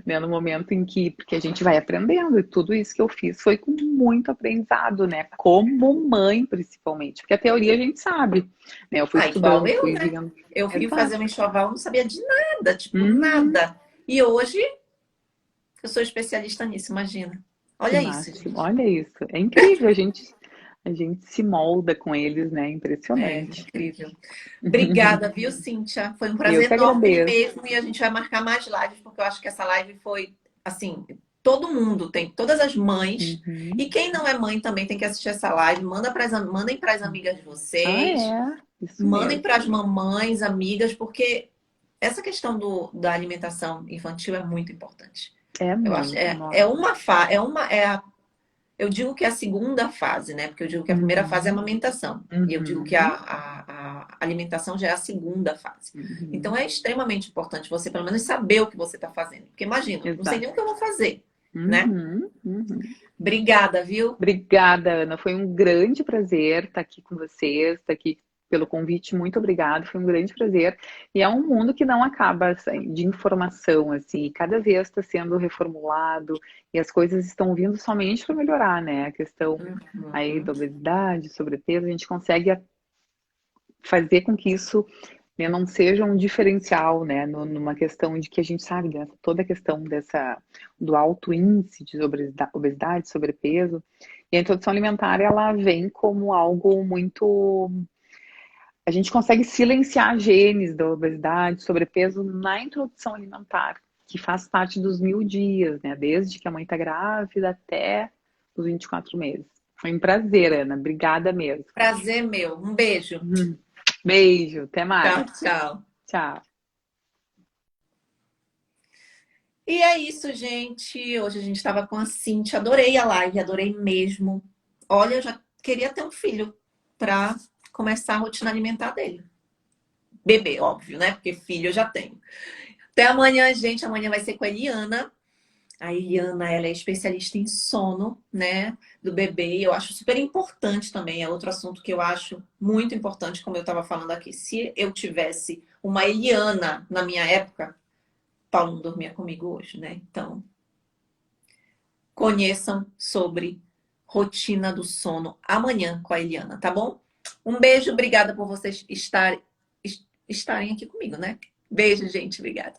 né, no momento em que, porque a gente vai aprendendo, e tudo isso que eu fiz foi com muito aprendizado, né? Como mãe, principalmente, porque a teoria a gente sabe, né? Eu fui Ah, igual estudando, eu, fui né? vendo. Eu vim fazer Exato. um enxoval, não sabia de nada, tipo, Uhum. nada. E hoje eu sou especialista nisso, imagina. Que Olha isso, máximo. gente. Olha isso. É incrível, a gente se molda com eles, né? É Impressionante. incrível. Obrigada, viu, Cíntia? Foi um Eu prazer que enorme agradeço. mesmo e a gente vai marcar mais lives, porque eu acho que essa live foi, assim, todo mundo tem, todas as mães. Uhum. E quem não é mãe também tem que assistir essa live. Mandem para as amigas de Ah, vocês, é. Isso mandem para mesmo. as mamães, amigas, porque essa questão da alimentação infantil é muito importante. É Eu acho, muito, é nossa. uma fa, é uma, é a eu digo que é a segunda fase, né? Porque eu digo que a primeira fase é a Uhum. amamentação. E eu digo que Uhum. a alimentação já é a segunda fase. Então Uhum. é extremamente importante você, pelo menos, saber o que você está fazendo. Porque imagina, não sei nem o que Exato. eu vou fazer, né? Uhum. Uhum. Obrigada, viu? Obrigada, Ana. Foi um grande prazer estar aqui com vocês, estar aqui pelo convite. Muito obrigada. Foi um grande prazer. E é um mundo que não acaba assim, de informação, assim. Cada vez está sendo reformulado e as coisas estão vindo somente para melhorar, né? A questão aí Uhum. da obesidade, sobrepeso, a gente consegue fazer com que isso né, não seja um diferencial, né, numa questão de que a gente sabe, né, toda a questão do alto índice de obesidade, sobrepeso, e a introdução alimentar, ela vem como algo muito... A gente consegue silenciar genes da obesidade, sobrepeso na introdução alimentar, que faz parte dos 1.000 dias, né, desde que a mãe está grávida até os 24 meses. Foi um prazer, Ana. Obrigada mesmo. Prazer meu. Um beijo. Beijo, até Tchau, mais. tchau. Tchau. E é isso, gente. Hoje a gente estava com a Cintia. Adorei a live, adorei mesmo. Olha, eu já queria ter um filho para começar a rotina alimentar dele. Bebê, óbvio, né? Porque filho eu já tenho. Até amanhã, gente. Amanhã vai ser com a Eliana. A Eliana, ela é especialista em sono, né? Do bebê. Eu acho super importante também. É outro assunto que eu acho muito importante, como eu estava falando aqui. Se eu tivesse uma Eliana na minha época, Paulo não dormia comigo hoje, né? Então, conheçam sobre rotina do sono amanhã com a Eliana, tá bom? Um beijo, obrigada por vocês estarem aqui comigo, né? Beijo, gente, obrigada.